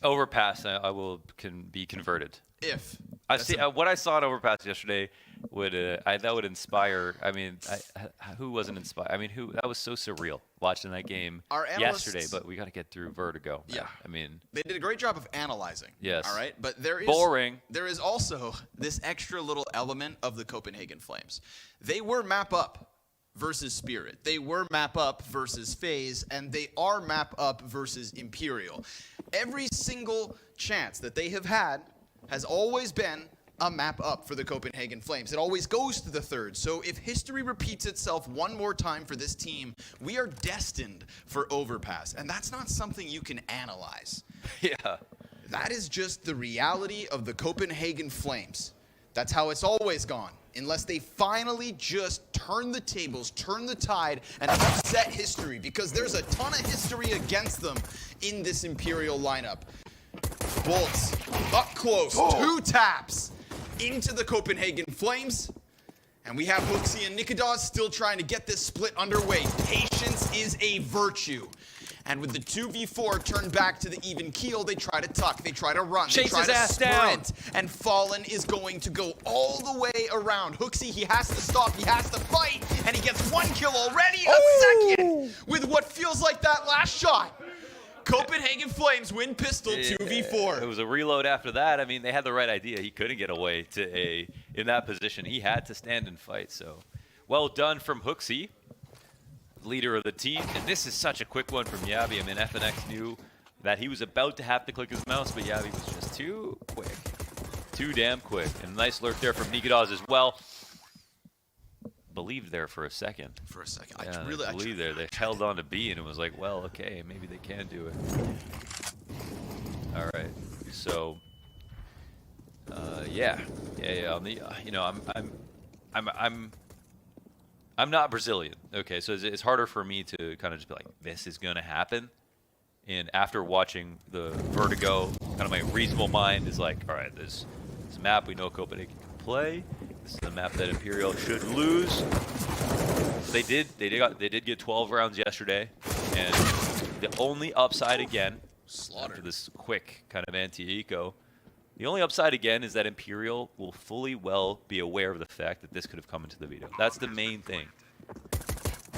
Overpass, can be converted. If I see what I saw in Overpass yesterday would that would inspire. I mean, who wasn't inspired? I mean, that was so surreal watching that game yesterday. But we got to get through Vertigo. Man. Yeah, I mean, they did a great job of analyzing. Yes. All right, but there is boring. There is also this extra little element of the Copenhagen Flames. They were map up versus Spirit. They were map up versus FaZe, and they are map up versus Imperial. Every single chance that they have had has always been a map up for the Copenhagen Flames. It always goes to the third. So if history repeats itself one more time for this team, we are destined for Overpass. And that's not something you can analyze. Yeah. That is just the reality of the Copenhagen Flames. That's how it's always gone. Unless they finally just turn the tables, turn the tide, and upset history. Because there's a ton of history against them in this Imperial lineup. Bolts up close, 2 taps into the Copenhagen Flames. And we have Hooksy and Nikodas still trying to get this split underway. Patience is a virtue. And with the 2v4 turned back to the even keel, they try to tuck, they try to run, Chase they try his to ass sprint. down. And Fallen is going to go all the way around. Hooksy, he has to stop, he has to fight, and he gets 1 kill already, a second, with what feels like that last shot. Copenhagen Flames win pistol 2v4. It was a reload after that. I mean, they had the right idea. He couldn't get away in that position. He had to stand and fight. So, well done from Hooksy, leader of the team. And this is such a quick one from Yabi. I mean, FNX knew that he was about to have to click his mouse, but Yabi was just too quick. Too damn quick. And a nice lurk there from Nikodas as well. Believed there for a second. For a second. Yeah, I believe there. They held on to B, and it was like, well, okay, maybe they can do it. All right. So, yeah. On the, you know, I'm not Brazilian. Okay, so it's harder for me to kind of just be like, this is gonna happen. And after watching the Vertigo, kind of my reasonable mind is like, all right, this map we know Copenhagen can play. This is the map that Imperial should lose. They did get 12 rounds yesterday, and the only upside again, after this quick kind of anti-eco, the only upside again is that Imperial will fully well be aware of the fact that this could have come into the veto. That's the main thing.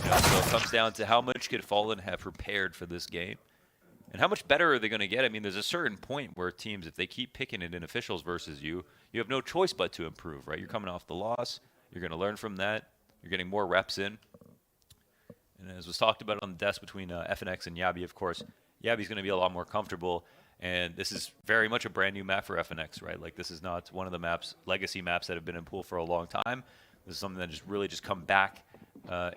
You know, so it comes down to how much could Fallen have prepared for this game, and how much better are they going to get? I mean, there's a certain point where teams, if they keep picking it in officials versus you, you have no choice but to improve, right? You're coming off the loss. You're going to learn from that. You're getting more reps in. And as was talked about on the desk between FNX and Yabi, of course, Yabi's going to be a lot more comfortable. And this is very much a brand new map for FNX, right? Like, this is not one of the maps, legacy maps that have been in pool for a long time. This is something that just really just come back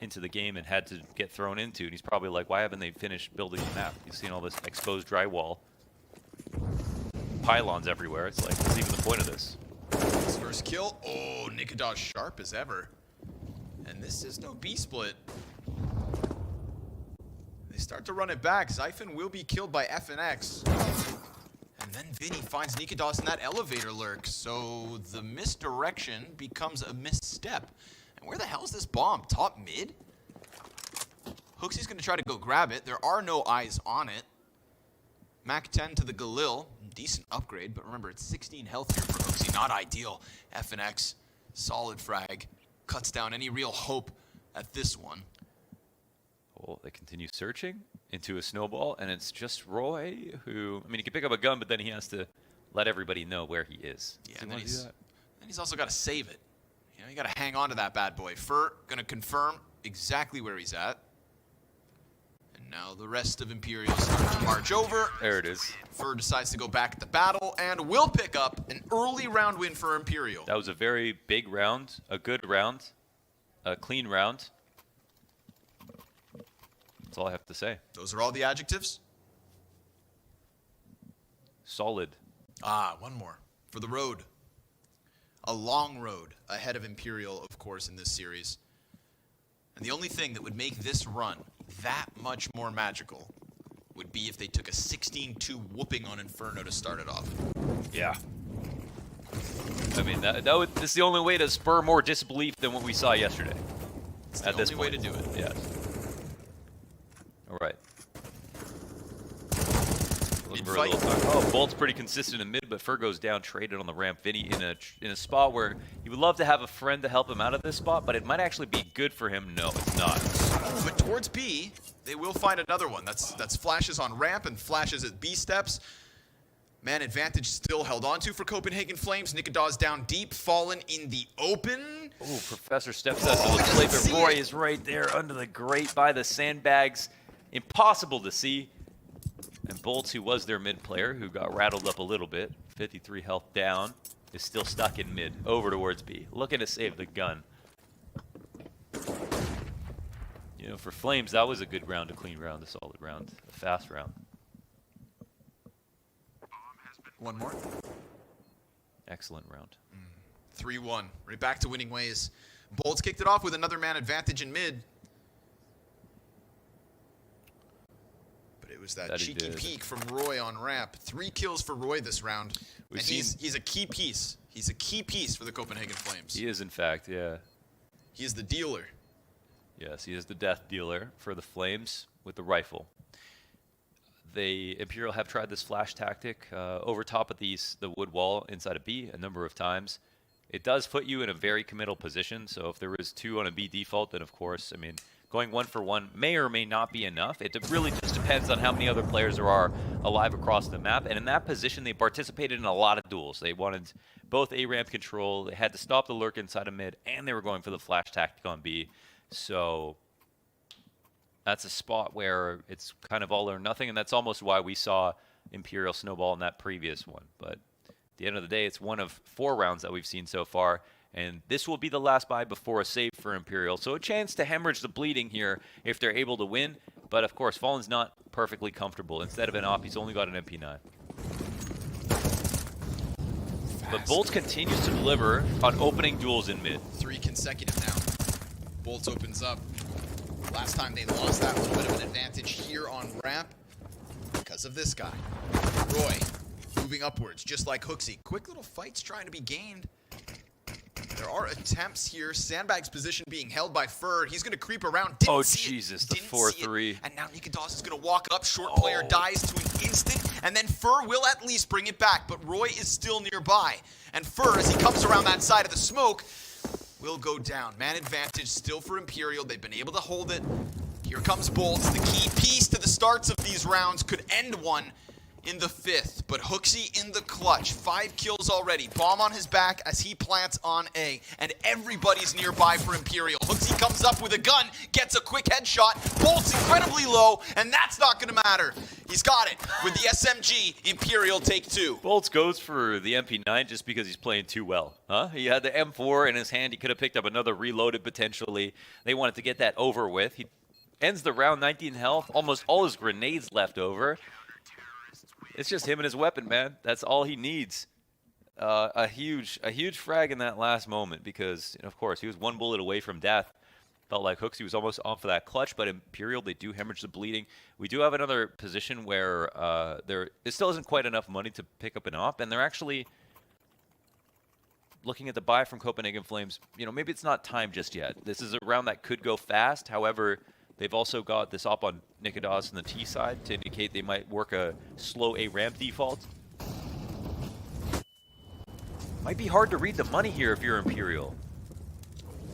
into the game and had to get thrown into. And he's probably like, why haven't they finished building the map? He's seen all this exposed drywall, pylons everywhere. It's like, what's even the point of this? His first kill. Oh, Nikodas sharp as ever. And this is no B split. They start to run it back. Zyphon will be killed by FNX. And then Vinny finds Nikodas in that elevator lurk. So the misdirection becomes a misstep. And where the hell is this bomb? Top mid? Hooksy's going to try to go grab it. There are no eyes on it. Mac 10 to the Galil. Decent upgrade, but remember, it's 16 health here for Hooksy. Not ideal. FNX, solid frag. Cuts down any real hope at this one. Well, they continue searching into a snowball, and it's just Roy who, I mean, he can pick up a gun, but then he has to let everybody know where he is. Yeah, and then he's also got to save it. You know, you got to hang on to that bad boy. Fur going to confirm exactly where he's at. And now the rest of Imperial start to march over. There it is. Fur decides to go back at the battle and will pick up an early round win for Imperial. That was a very big round, a good round, a clean round. That's all I have to say. Those are all the adjectives? Solid. Ah, one more. For the road. A long road ahead of Imperial, of course, in this series. And the only thing that would make this run that much more magical would be if they took a 16-2 whooping on Inferno to start it off. Yeah. I mean, that's the only way to spur more disbelief than what we saw yesterday. It's the only way to do it. Yes. All right. Looking for a little time. Oh, Bolt's pretty consistent in mid, but Fur goes down, traded on the ramp. Vinny in a spot where he would love to have a friend to help him out of this spot, but it might actually be good for him. No, it's not. Oh, but towards B, they will find another one. That's flashes on ramp and flashes at B steps. Man advantage still held onto for Copenhagen Flames. Nikadaz down deep, fallen in the open. Oh, Professor steps out to the plate, but Roy is right there under the grate by the sandbags. Impossible to see. And Bolts, who was their mid player, who got rattled up a little bit, 53 health down, is still stuck in mid, over towards B, looking to save the gun. You know, for Flames, that was a good round, a clean round, a solid round, a fast round. One more. Excellent round. 3-1, right back to winning ways. Bolts kicked it off with another man advantage in mid. But it was that cheeky peek from Roy on ramp. 3 kills for Roy this round. And he's a key piece. He's a key piece for the Copenhagen Flames. He is, in fact, yeah. He is the dealer. Yes, he is the death dealer for the Flames with the rifle. Imperial have tried this flash tactic over top of the wood wall inside of B a number of times. It does put you in a very committal position, so if there is 2 on a B default, then of course, I mean, going 1 for 1 may or may not be enough. It really just depends on how many other players there are alive across the map, and in that position, they participated in a lot of duels. They wanted both A-ramp control, they had to stop the lurk inside of mid, and they were going for the flash tactic on B, so that's a spot where it's kind of all or nothing, and that's almost why we saw Imperial snowball in that previous one. But at the end of the day, it's one of 4 rounds that we've seen so far, and this will be the last buy before a save for Imperial. So a chance to hemorrhage the bleeding here if they're able to win, but of course, Fallen's not perfectly comfortable. Instead of an op, he's only got an MP9. But Bolts continues to deliver on opening duels in mid. 3 consecutive now. Bolts opens up. Last time they lost that little bit of an advantage here on ramp because of this guy. Roy moving upwards, just like Hooksy. Quick little fights trying to be gained. There are attempts here. Sandbag's position being held by Fur. He's going to creep around. Oh, Jesus, the 4-3. And now Nikadaz is going to walk up. Short player dies to an instant. And then Fur will at least bring it back. But Roy is still nearby. And Fur, as he comes around that side of the smoke, will go down. Man advantage still for Imperial. They've been able to hold it. Here comes Bolts. The key piece to the starts of these rounds could end one in the 5th. But Hooksy in the clutch. 5 kills already. Bomb on his back as he plants on A. And everybody's nearby for Imperial. Hooksy comes up with a gun, gets a quick headshot. Bolts incredibly low, and that's not going to matter. He's got it. With the SMG, Imperial take 2. Bolts goes for the MP9 just because he's playing too well. Huh? He had the M4 in his hand. He could have picked up another reloaded potentially. They wanted to get that over with. He ends the round 19 health. Almost all his grenades left over. It's just him and his weapon, man. That's all he needs. A huge frag in that last moment because, of course, he was 1 bullet away from death. Felt like Hooksy was almost on for that clutch, but Imperial, they do hemorrhage the bleeding. We do have another position where it still isn't quite enough money to pick up an op, and they're actually looking at the buy from Copenhagen Flames. You know, maybe it's not time just yet. This is a round that could go fast. However, they've also got this op on Nikadaz on the T side to indicate they might work a slow A-ramp default. Might be hard to read the money here if you're Imperial.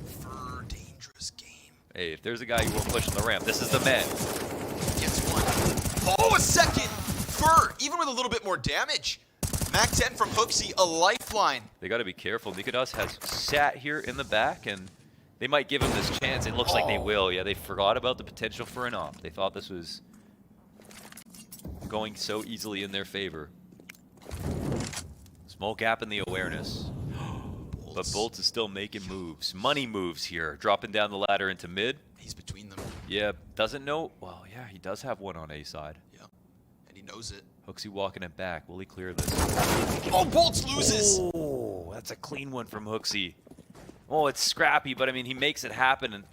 Fur, dangerous game. Hey, if there's a guy you won't push on the ramp, this is the man. Gets 1. Oh, a second! Fur, even with a little bit more damage. Mac 10 from Hooksy, a lifeline. They got to be careful. Nikadaz has sat here in the back, and they might give him this chance. It looks like they will. Yeah, they forgot about the potential for an op. They thought this was going so easily in their favor. Small gap in the awareness. But Bolts is still making moves. Money moves here. Dropping down the ladder into mid. He's between them. Yeah, doesn't know. Well, yeah, he does have one on A side. Yeah, and he knows it. Hooksy walking it back. Will he clear this? Oh, Bolts loses! Oh, that's a clean one from Hooksy. Oh, it's scrappy, but I mean, he makes it happen.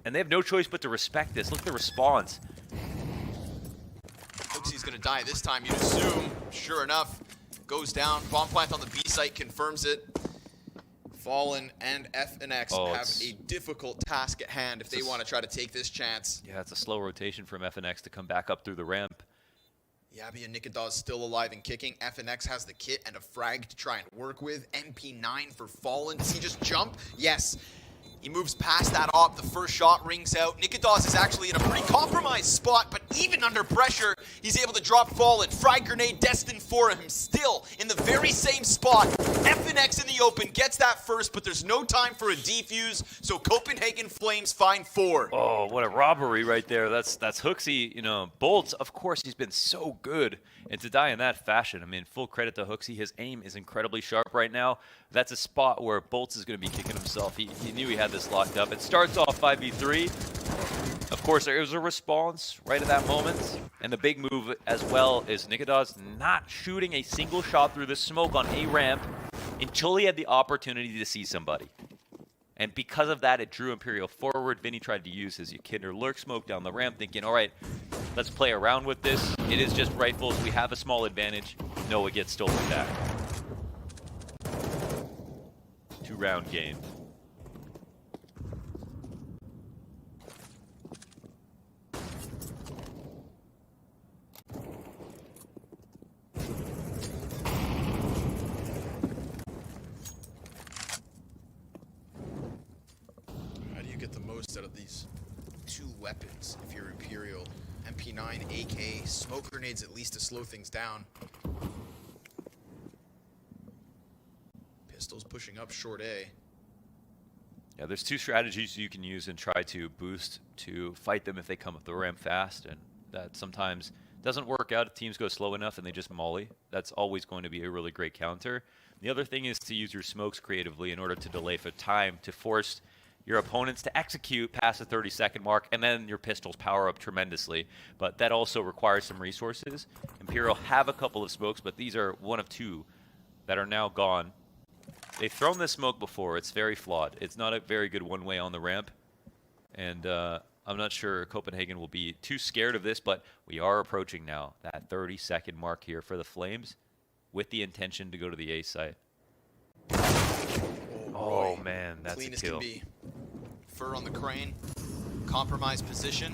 And they have no choice but to respect this. Look at the response. Hooksy's going to die this time, you'd assume. Sure enough, goes down. Bomb plant on the B site confirms it. Fallen and FNX have a difficult task at hand if they want to try to take this chance. Yeah, it's a slow rotation from FNX to come back up through the ramp. Yabi and Nikadaz still alive and kicking. FNX has the kit and a frag to try and work with. MP9 for Fallen. Does he just jump? Yes. He moves past that op. The first shot rings out. Nikadaz is actually in a pretty compromised spot, but even under pressure, he's able to drop Fallen. Frag grenade destined for him. Still in the very same spot. FNX in the open gets that first, but there's no time for a defuse, so Copenhagen Flames find 4. Oh, what a robbery right there. That's Hooksy. You know, Bolts, of course, he's been so good. And to die in that fashion, I mean, full credit to Hooksy. His aim is incredibly sharp right now. That's a spot where Bolts is going to be kicking himself. He knew he had this locked up. It starts off 5v3. Of course, there is a response right at that moment. And the big move as well is Nikadaz not shooting a single shot through the smoke on A ramp until he had the opportunity to see somebody. And because of that, it drew Imperial forward. Vinny tried to use his Kinder lurk smoke down the ramp, thinking, all right, let's play around with this. It is just rifles. We have a small advantage. No, it gets stolen back. 2-round game. Out of these 2 weapons if you're Imperial? MP9, AK, smoke grenades at least to slow things down. Pistols pushing up short A. Yeah, there's 2 strategies you can use and try to boost to fight them if they come up the ramp fast, and that sometimes doesn't work out if teams go slow enough and they just molly. That's always going to be a really great counter. The other thing is to use your smokes creatively in order to delay for time, to force your opponents to execute past the 30-second mark, and then your pistols power up tremendously. But that also requires some resources. Imperial have a couple of smokes, but these are one of 2 that are now gone. They've thrown this smoke before. It's very flawed. It's not a very good one-way on the ramp. And I'm not sure Copenhagen will be too scared of this, but we are approaching now that 30-second mark here for the Flames with the intention to go to the A site. Oh man, that's clean a as kill. Can be. Fur on the crane, compromised position.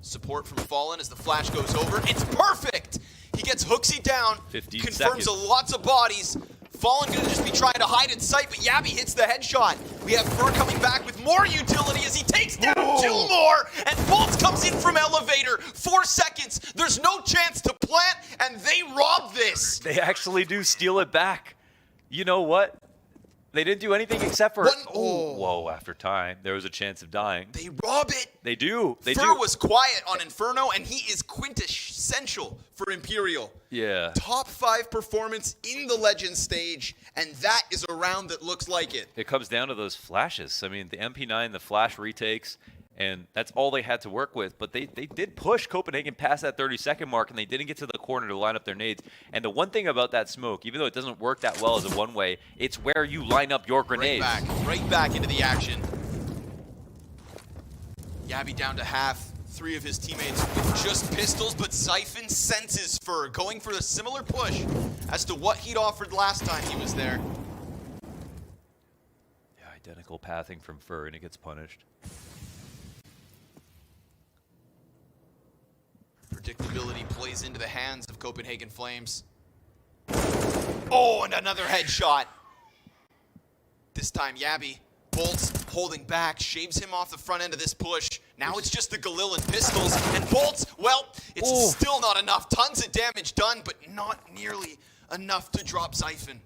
Support from Fallen as the flash goes over. It's perfect! He gets Hooksy down, 15 confirms seconds. lots of bodies. Fallen gonna just be trying to hide in sight, but Yabi hits the headshot. We have Fur coming back with more utility as he takes down 2 more, and Bolts comes in from elevator. 4 seconds, there's no chance to plant, and they rob this. They actually do steal it back. You know what? They didn't do anything except for... Whoa, after time, there was a chance of dying. They rob it. They do. They Fur do. was quiet on Inferno, and he is quintessential for Imperial. Yeah. Top 5 performance in the Legends stage, and that is a round that looks like it. It comes down to those flashes. I mean, the MP9, the flash retakes, and that's all they had to work with. But they did push Copenhagen past that 30-second mark, and they didn't get to the corner to line up their nades. And the one thing about that smoke, even though it doesn't work that well as a one-way, it's where you line up your grenades. Right back into the action. Yabi down to half. 3 of his teammates with just pistols, but Siphon senses Fur, going for a similar push as to what he'd offered last time he was there. Yeah, identical pathing from Fur, and it gets punished. Predictability plays into the hands of Copenhagen Flames. Oh, and another headshot. This time Yabi, Bolts holding back, shaves him off the front end of this push. Now it's just the Galil and pistols, and Bolts, well, it's still not enough. Tons of damage done, but not nearly enough to drop Siphon.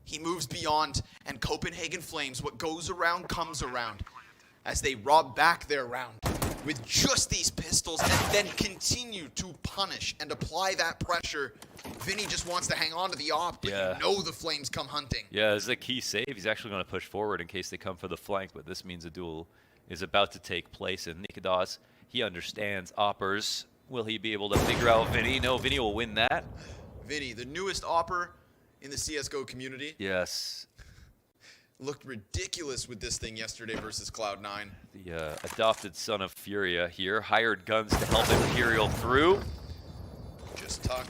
He moves beyond, and Copenhagen Flames, what goes around comes around, as they rob back their round with just these pistols and then continue to punish and apply that pressure. Vinny just wants to hang on to the op, but you know the Flames come hunting. Yeah, this is a key save. He's actually going to push forward in case they come for the flank, but this means a duel is about to take place. And Nikadaz, he understands oppers. Will he be able to figure out Vinny? No, Vinny will win that. Vinny, the newest opper in the CSGO community. Yes. Looked ridiculous with this thing yesterday versus Cloud9. The adopted son of Furia here, hired guns to help Imperial through. Just tuck.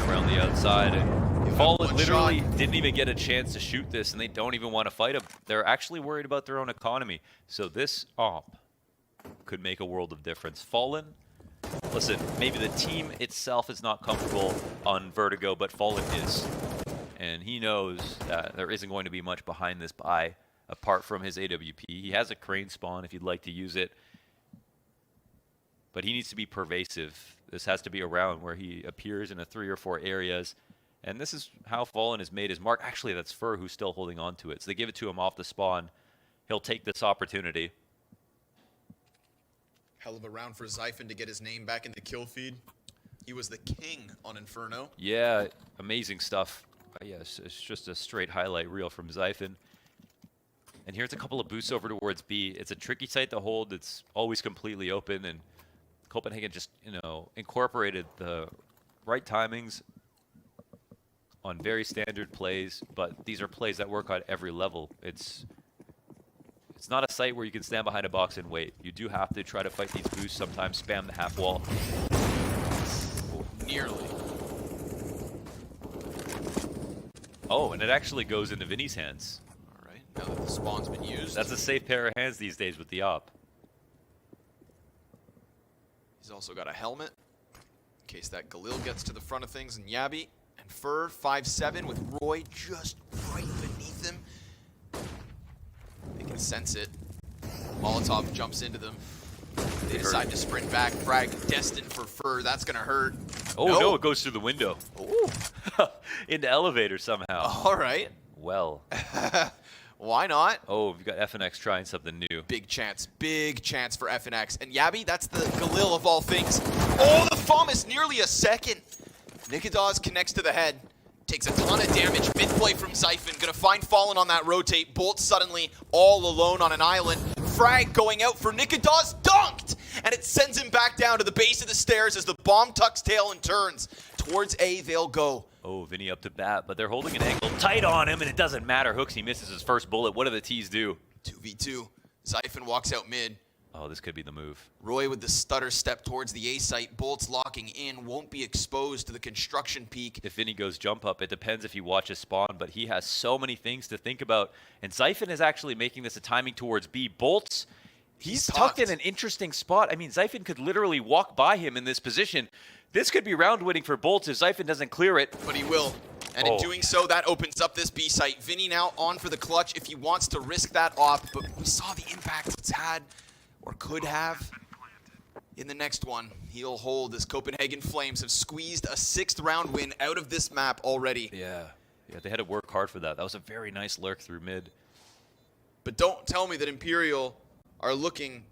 Around the outside. And Fallen literally shot. didn't even get a chance to shoot this, and they don't even want to fight him. They're actually worried about their own economy. So this op could make a world of difference. Fallen Listen, maybe the team itself is not comfortable on Vertigo, but Fallen is. And he knows that there isn't going to be much behind this buy apart from his AWP. He has a crane spawn if you'd like to use it. But he needs to be pervasive. This has to be a round where he appears in 3 or 4 areas. And this is how Fallen has made his mark. Actually, that's Fur who's still holding on to it. So they give it to him off the spawn. He'll take this opportunity. Hell of a round for Zyphon to get his name back in the kill feed. He was the king on Inferno. Yeah, amazing stuff. Yes, it's just a straight highlight reel from Zyphon. And here's a couple of boosts over towards B. It's a tricky site to hold. It's always completely open. And Copenhagen just, incorporated the right timings on very standard plays, but these are plays that work on every level. It's not a site where you can stand behind a box and wait. You do have to try to fight these boosts, sometimes spam the half wall. Nearly. Oh, and it actually goes into Vinny's hands. All right, now that the spawn's been used. That's a safe pair of hands these days with the op. He's also got a helmet in case that Galil gets to the front of things, and Yabi. And Fur, 5-7 with Roy just right beneath him. They can sense it. Molotov jumps into them. They decide to sprint back. Frag destined for Fur. That's going to hurt. Oh, no, it goes through the window. Ooh. Into elevator somehow. All right. Well. Why not? Oh, we've got FNX trying something new. Big chance for FNX. And Yabi, that's the Galil of all things. Oh, the FOMS nearly a second. Nikadaz connects to the head, takes a ton of damage. Mid-play from Zyphon, gonna find Fallen on that rotate. Bolt suddenly all alone on an island. Frag going out for Nikadaz, dunked! And it sends him back down to the base of the stairs as the bomb tucks tail and turns. Towards A, they'll go. Oh, Vinny up to bat, but they're holding an angle tight on him, and it doesn't matter. Hooks, he misses his first bullet. What do the T's do? 2v2. Zyphon walks out mid. Oh, this could be the move. Roy with the stutter step towards the A site. Bolts locking in. Won't be exposed to the construction peak. If Vinny goes jump up, it depends if he watches spawn, but he has so many things to think about. And Zyphon is actually making this a timing towards B. Bolts, he's tucked in an interesting spot. I mean, Zyphon could literally walk by him in this position. This could be round winning for Bolts if Zyphon doesn't clear it. But he will. And in doing so, that opens up this B site. Vinny now on for the clutch if he wants to risk that op. But we saw the impact it's had. Or could have in the next one. He'll hold as Copenhagen Flames have squeezed a 6th round win out of this map already. Yeah, they had to work hard for that. That was a very nice lurk through mid. But don't tell me that Imperial are looking,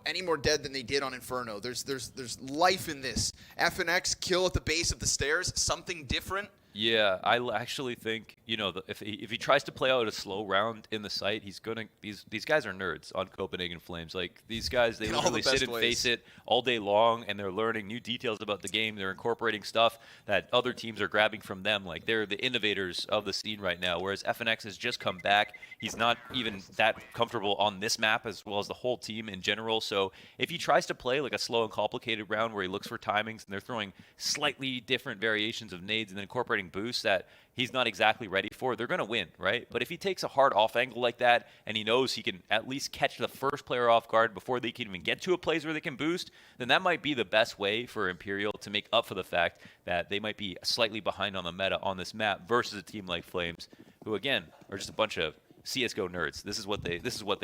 any more dead than they did on Inferno. There's life in this. FNX kill at the base of the stairs, something different. Yeah, I actually think, if he tries to play out a slow round in the site, he's gonna. These guys are nerds on Copenhagen Flames. Like, these guys, they literally sit and face it all day long, and they're learning new details about the game. They're incorporating stuff that other teams are grabbing from them. Like, they're the innovators of the scene right now. Whereas FNX has just come back. He's not even that comfortable on this map as well as the whole team in general. So if he tries to play like a slow and complicated round where he looks for timings and they're throwing slightly different variations of nades and then incorporating boosts that he's not exactly ready for, they're going to win, right? But if he takes a hard off angle like that and he knows he can at least catch the first player off guard before they can even get to a place where they can boost, then that might be the best way for Imperial to make up for the fact that they might be slightly behind on the meta on this map versus a team like Flames, who again are just a bunch of CS:GO nerds. This is what they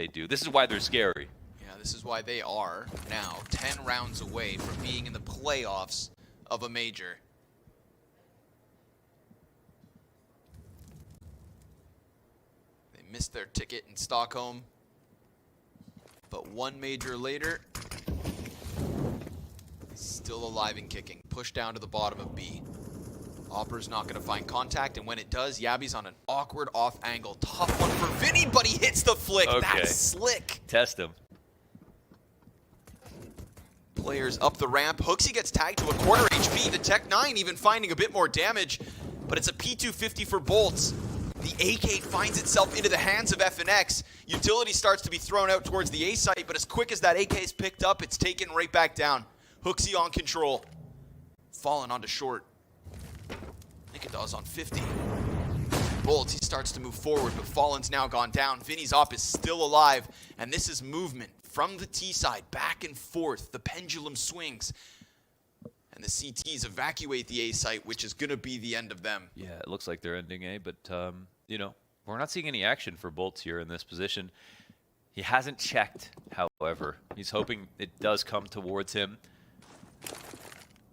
do. This is why they're scary. Yeah, this is why they are now 10 rounds away from being in the playoffs of a major. Missed their ticket in Stockholm, but one major later, still alive and kicking. Pushed down to the bottom of B. Opper's not going to find contact, and when it does, Yabi's on an awkward off angle. Tough one for Vinny, but he hits the flick. Okay. That's slick. Test him. Players up the ramp. Hooksy gets tagged to a quarter HP. The Tech 9 even finding a bit more damage, but it's a P250 for Bolts. The AK finds itself into the hands of FNX. Utility starts to be thrown out towards the A site, but as quick as that AK is picked up, it's taken right back down. Hooksy on control. Fallen onto short. Nikadaz on 50. Bolts, he starts to move forward, but Fallen's now gone down. Vinny's op is still alive, and this is movement from the T side, back and forth. The pendulum swings. the CTs evacuate the A site, which is going to be the end of them. Yeah, it looks like they're ending A, but, you know, we're not seeing any action for Bolts here in this position. He hasn't checked, however. He's hoping it does come towards him.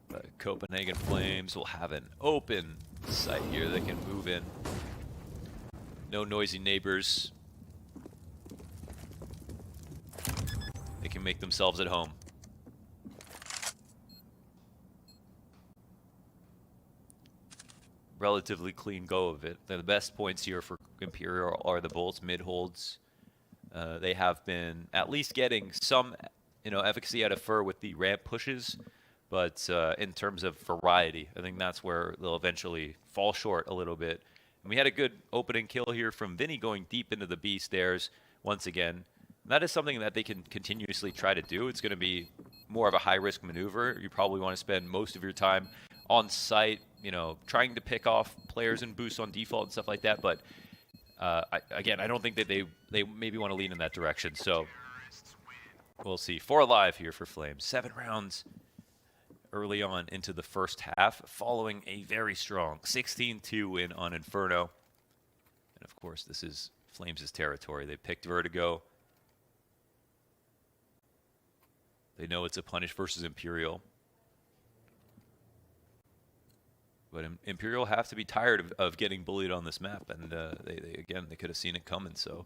But Copenhagen Flames will have an open site here. They can move in. No noisy neighbors. They can make themselves at home. Relatively clean go of it. The best points here for Imperial are the Bolts mid holds. They have been at least getting some, you know, efficacy out of Fur with the ramp pushes, but in terms of variety, I think that's where they'll eventually fall short a little bit. And we had a good opening kill here from Vinny going deep into the B stairs once again. That is something that they can continuously try to do. It's going to be more of a high-risk maneuver. You probably want to spend most of your time on site, you know, trying to pick off players and boosts on default and stuff like that. But again, I don't think that they maybe want to lean in that direction. So we'll see. 4 alive here for Flames. 7 rounds early on into the first half, following a very strong 16-2 win on Inferno. And of course, this is Flames' territory. They picked Vertigo. They know it's a punish versus Imperial. But Imperial have to be tired of getting bullied on this map, and they could have seen it coming. So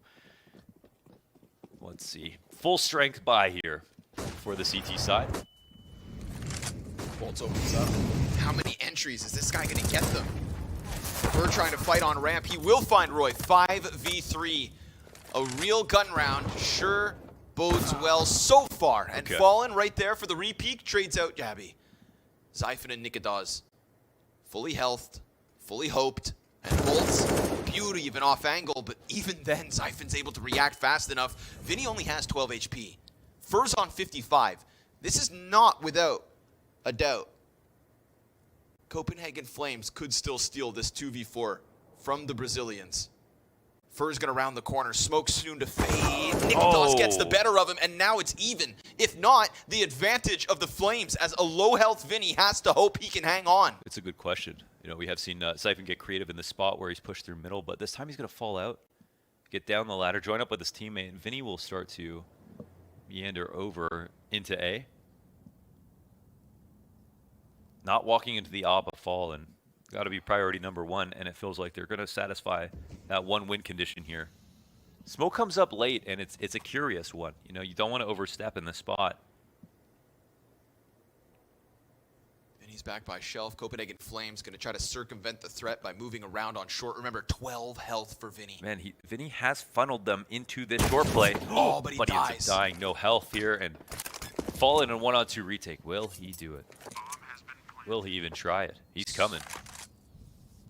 let's see. Full strength buy here for the CT side. Bolts opens up. How many entries is this guy going to get them? We're trying to fight on ramp. He will find Roy. 5v3. A real gun round. Sure bodes well so far. And Fallen right there for the repeat. Trades out Jabby. Zyphon and Nikadaz. Fully healthed, fully hoped, and Bolts, beauty even off angle, but even then, Zyphon's able to react fast enough. Vinny only has 12 HP. Fur's on 55. This is not without a doubt. Copenhagen Flames could still steal this 2v4 from the Brazilians. Fur's gonna round the corner, smoke soon to fade. Nikadaz gets the better of him, and now it's even. If not, the advantage of the Flames as a low health Vinny has to hope he can hang on. It's a good question. You know, we have seen Zyphon get creative in the spot where he's pushed through middle, but this time he's gonna fall out, get down the ladder, join up with his teammate, and Vinny will start to meander over into A. Not walking into the ABBA Fallen. Got to be priority number 1, and it feels like they're going to satisfy that 1 win condition here. Smoke comes up late, and it's a curious one. You know, you don't want to overstep in the spot. And he's back by Shelf. Copenhagen Flames going to try to circumvent the threat by moving around on short. Remember, 12 health for Vinny. Man, Vinny has funneled them into this short play. Oh, but he dies. dies. Ends up dying. No health here, and Fallen in a 1-on-2 retake. Will he do it? Will he even try it? He's coming.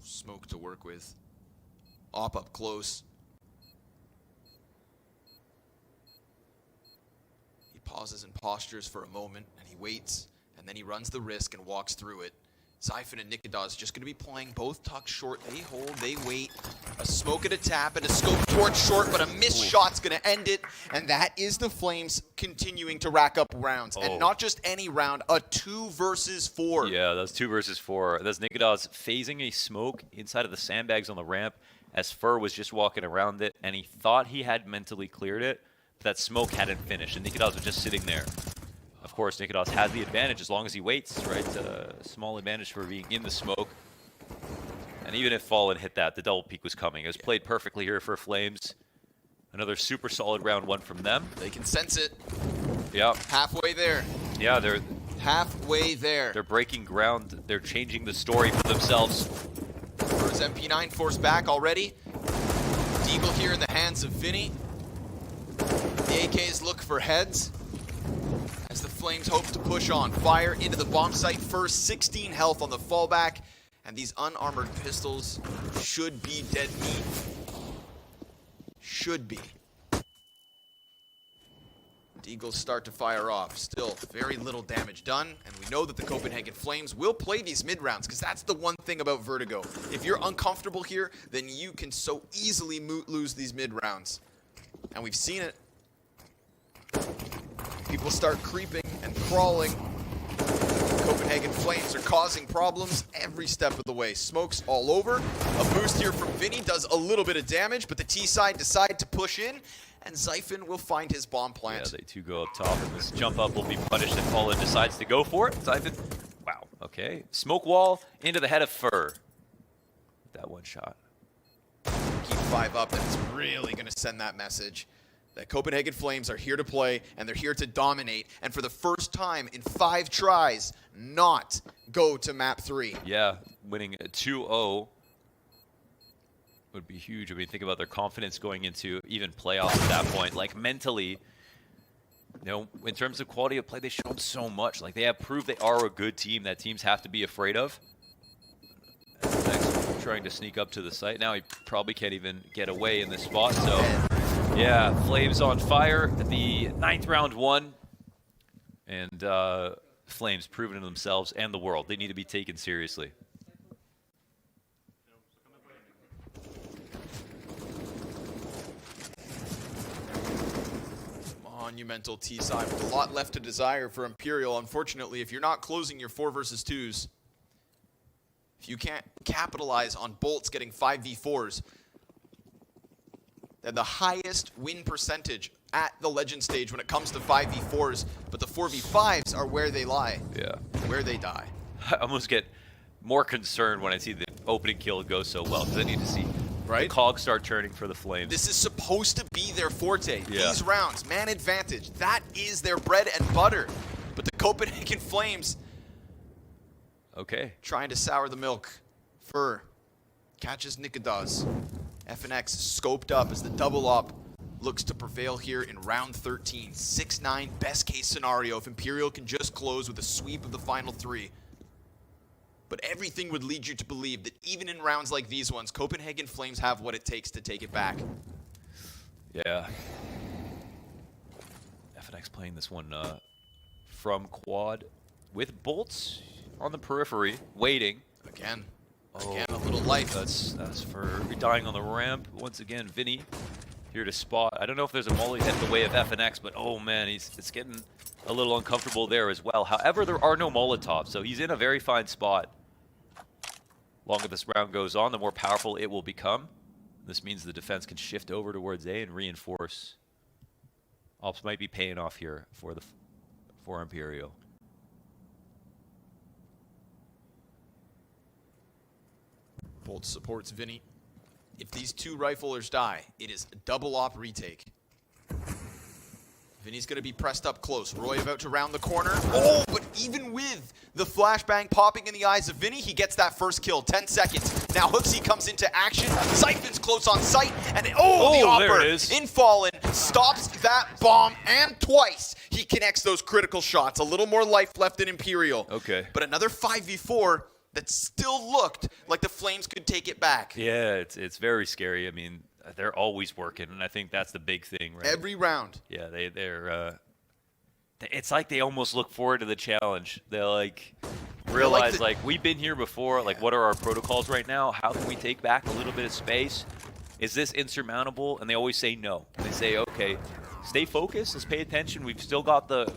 Smoke to work with. Up close. He pauses and postures for a moment, and he waits, and then he runs the risk and walks through it. Zyphon and Nikadaz just going to be playing both tuck short. They hold, they wait. A smoke and a tap and a scope towards short, but a missed shot's going to end it. And that is the Flames continuing to rack up rounds. And not just any round, a 2 versus 4. Yeah, that's 2 versus 4. That's Nikadaz phasing a smoke inside of the sandbags on the ramp as Fur was just walking around it, and he thought he had mentally cleared it, but that smoke hadn't finished, and Nikadaz was just sitting there. Of course, Nikadaz has the advantage as long as he waits, right? Small advantage for being in the smoke. And even if Fallen hit that, the double peek was coming. It was played perfectly here for Flames. Another super solid round 1 from them. They can sense it. Yeah. Halfway there. Yeah, they're halfway there. They're breaking ground. They're changing the story for themselves. First MP9 forced back already. Deagle here in the hands of Vinny. The AKs look for heads. As the Flames hope to push on. Fire into the bomb site first. 16 health on the fallback. And these unarmored pistols should be dead meat. Should be. Deagles start to fire off. Still very little damage done. And we know that the Copenhagen Flames will play these mid-rounds, because that's the one thing about Vertigo. If you're uncomfortable here, then you can so easily lose these mid-rounds. And we've seen it. People start creeping and crawling. Copenhagen Flames are causing problems every step of the way. Smokes all over. A boost here from Vinny does a little bit of damage, but the T side decide to push in, and Zyphon will find his bomb plant. Yeah, they two go up top, and this jump up will be punished if Fallen decides to go for it. Zyphon, wow, okay. Smoke wall into the head of Fur. That one shot. Keep 5 up, and it's really going to send that message that Copenhagen Flames are here to play, and they're here to dominate, and for the first time in 5 tries, not go to map 3. Yeah, winning a 2-0 would be huge. I mean, think about their confidence going into even playoffs at that point. Like, mentally, you know, in terms of quality of play, they've shown so much. Like, they have proved they are a good team that teams have to be afraid of. Next, trying to sneak up to the site. Now he probably can't even get away in this spot, so yeah, Flames on fire at the 9th round won. And Flames proving to themselves and the world they need to be taken seriously. Monumental T side with a lot left to desire for Imperial. Unfortunately, if you're not closing your 4 versus 2s, if you can't capitalize on Bolts getting 5v4s, they're the highest win percentage at the Legend stage when it comes to 5v4s, but the 4v5s are where they lie. Yeah. Where they die. I almost get more concerned when I see the opening kill go so well, because I need to see the cogs start turning for the Flames. This is supposed to be their forte. Yeah. These rounds, man advantage, that is their bread and butter. But the Copenhagen Flames, okay, trying to sour the milk. Fur catches Nikadas. FNX scoped up as the double up looks to prevail here in round 13. 6-9, best case scenario if Imperial can just close with a sweep of the final 3. But everything would lead you to believe that even in rounds like these ones, Copenhagen Flames have what it takes to take it back. Yeah. FNX playing this one from quad with Bolts on the periphery, waiting. Again, a little life. That's for dying on the ramp. Once again, Vinny here to spot. I don't know if there's a molly head in the way of FNX, but oh man, it's getting a little uncomfortable there as well. However, there are no Molotovs, so he's in a very fine spot. Longer this round goes on, the more powerful it will become. This means the defense can shift over towards A and reinforce. Ops might be paying off here for Imperial. Bolt supports Vinny. If these 2 riflers die, it is a double op retake. Vinny's going to be pressed up close. Roy about to round the corner. Oh, but even with the flashbang popping in the eyes of Vinny, he gets that first kill. 10 seconds. Now Hooksy comes into action. Zyphon's close on sight. And the Opper in Fallen stops that bomb, and twice he connects those critical shots. A little more life left in Imperial. Okay. But another 5v4 that still looked like the Flames could take it back. Yeah, it's very scary. I mean, they're always working, and I think that's the big thing, right? Every round. Yeah, they're it's like they almost look forward to the challenge. They like realize like we've been here before. Like, what are our protocols right now? How can we take back a little bit of space? Is this insurmountable? And they always say no. They say, okay, stay focused. Let's pay attention. We've still got the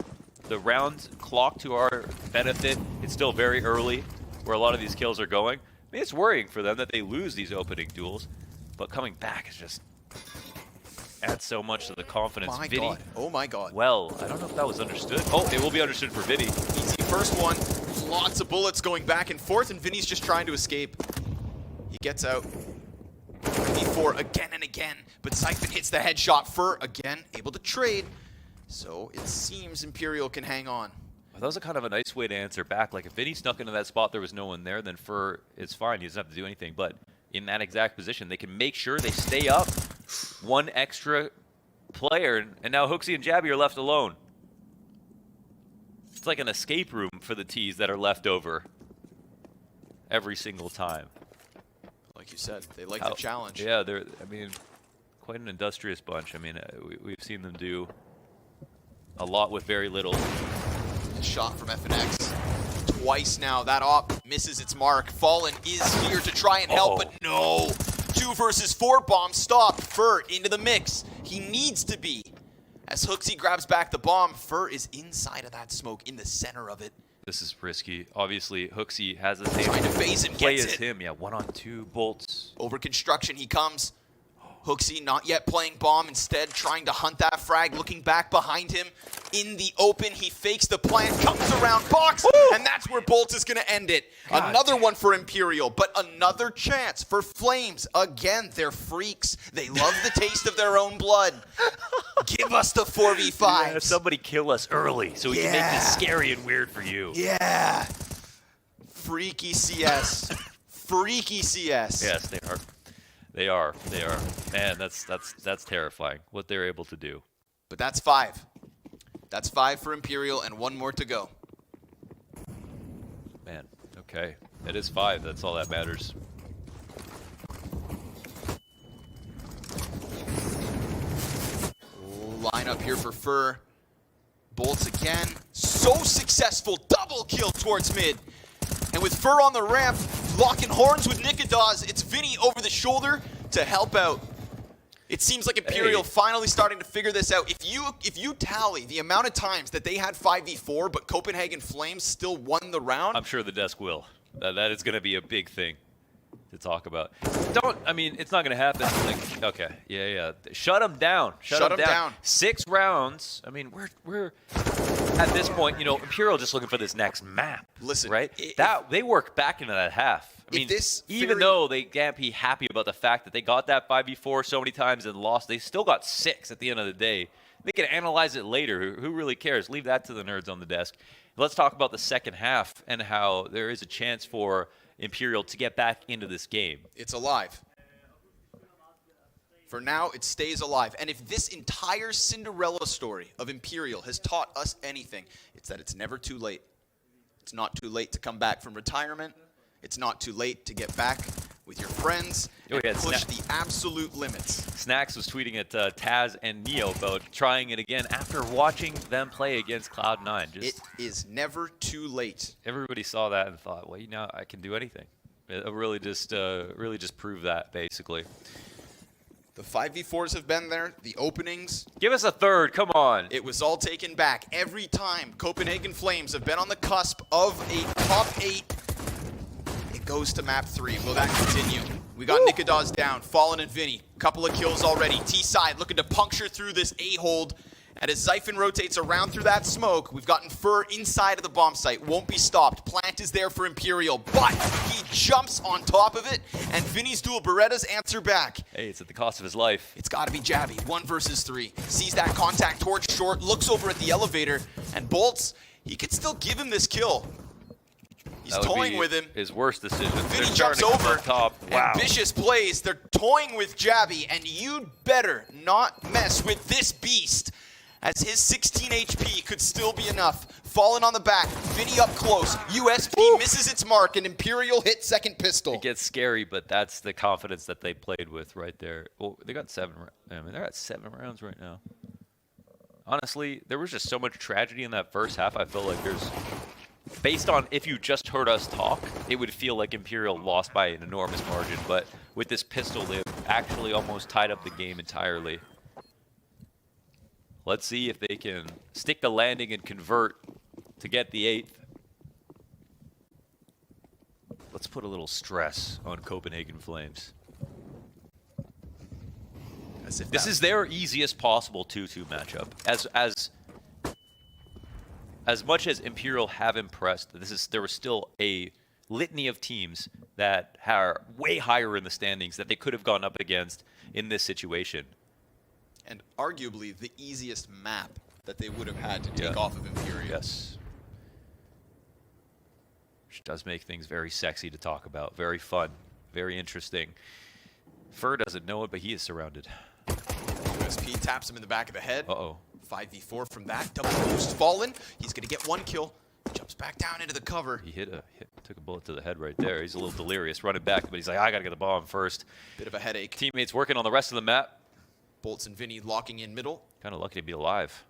round clock to our benefit. It's still very early where a lot of these kills are going. I mean, it's worrying for them that they lose these opening duels, but coming back is just adds so much to the confidence. My Vinny, God. Oh my God. well, I don't know if that was understood. Oh, it will be understood for Vinny. Easy first one. Lots of bullets going back and forth, and Vinny's just trying to escape. He gets out. V4 again and again, but Zyphon hits the headshot. Fur again, able to trade. So it seems Imperial can hang on. Well, that was a kind of a nice way to answer back. Like, if Vinny snuck into that spot, there was no one there, then Fur is fine. He doesn't have to do anything. But in that exact position, they can make sure they stay up. One extra player, and now Hooksy and Jabby are left alone. It's like an escape room for the T's that are left over every single time. Like you said, they like the challenge. Yeah, they're, I mean, quite an industrious bunch. I mean, we've seen them do a lot with very little. Shot from FNX. Twice now, that op misses its mark. Fallen is here to try and help, but no. 2 versus 4 bomb stop. Fur into the mix. He needs to be. As Hooksy grabs back the bomb, Fur is inside of that smoke, in the center of it. This is risky. Obviously, Hooksy has the same Trying to phase him, play gets as it. him. Yeah, 1-on-2 bolts. Over construction he comes. Hooksy not yet playing bomb, instead trying to hunt that frag, looking back behind him. In the open, he fakes the plant, comes around box, and that's where Bolts is going to end it. God Another damn. one for Imperial, but another chance for Flames. Again, they're freaks. They love the taste of their own blood. Give us the 4v5s. Yeah, somebody kill us early so we can make this scary and weird for you. Yeah. Freaky CS. Freaky CS. Yes, they are. They are. They are. Man, that's terrifying what they're able to do. But that's 5. That's 5 for Imperial and 1 more to go. Man, okay. It is 5. That's all that matters. Line up here for Fur. Bolts again. So successful. Double kill towards mid. And with Fur on the ramp, locking horns with Nikadaz, it's Vinny over the shoulder to help out. It seems like Imperial finally starting to figure this out. If you tally the amount of times that they had 5v4, but Copenhagen Flames still won the round. I'm sure the desk will. That is going to be a big thing to talk about. I mean, it's not going to happen. Like, okay, yeah. Shut them down. Shut them down. 6 rounds. I mean, we're at this point, you know, Imperial just looking for this next map. Listen, right? They worked back into that half. I mean, even though they can't be happy about the fact that they got that 5v4 so many times and lost, they still got 6 at the end of the day. They can analyze it later. Who really cares? Leave that to the nerds on the desk. Let's talk about the second half and how there is a chance for Imperial to get back into this game. It's alive. For now, it stays alive. And if this entire Cinderella story of Imperial has taught us anything, it's that it's never too late. It's not too late to come back from retirement. It's not too late to get back with your friends and push the absolute limits. Snacks was tweeting at Taz and Neo about trying it again after watching them play against Cloud9. It is never too late. Everybody saw that and thought, well, you know, I can do anything. It really just proved that, basically. The 5v4s have been there. The openings. Give us a third. Come on. It was all taken back. Every time Copenhagen Flames have been on the cusp of a top 8, it goes to map 3. Will that continue? We got Nikadaz down. Fallen and Vinny. Couple of kills already. T-side looking to puncture through this A-hold. And as Zyphon rotates around through that smoke, we've gotten Fur inside of the bomb site. Won't be stopped. Plant is there for Imperial, but he jumps on top of it, and Vinny's dual Berettas answer back. Hey, it's at the cost of his life. It's got to be Jabby. 1 versus 3. Sees that contact towards short, looks over at the elevator, and Bolts, he could still give him this kill. He's toying with him. His worst decision. Vinny jumps over. Top. Wow. Ambitious plays. They're toying with Jabby, and you'd better not mess with this beast, as his 16 HP could still be enough. Fallen on the back, Vinny up close. USP misses its mark, and Imperial hit second pistol. It gets scary, but that's the confidence that they played with right there. Well, they got 7. I mean, they're at 7 rounds right now. Honestly, there was just so much tragedy in that first half. I feel like there's, based on if you just heard us talk, it would feel like Imperial lost by an enormous margin. But with this pistol, they've actually almost tied up the game entirely. Let's see if they can stick the landing and convert to get the 8th. Let's put a little stress on Copenhagen Flames. This is their easiest possible 2-2 matchup. As much as Imperial have impressed, there was still a litany of teams that are way higher in the standings that they could have gone up against in this situation. And arguably the easiest map that they would have had to take off of Imperial. Yes. Which does make things very sexy to talk about. Very fun. Very interesting. Fur doesn't know it, but he is surrounded. USP taps him in the back of the head. Uh-oh. 5v4 from that. Double boost Fallen. He's going to get 1 kill. Jumps back down into the cover. He took a bullet to the head right there. He's a little delirious running back, but he's like, I got to get the bomb first. Bit of a headache. Teammates working on the rest of the map. Bolts and Vinny locking in middle. Kind of lucky to be alive.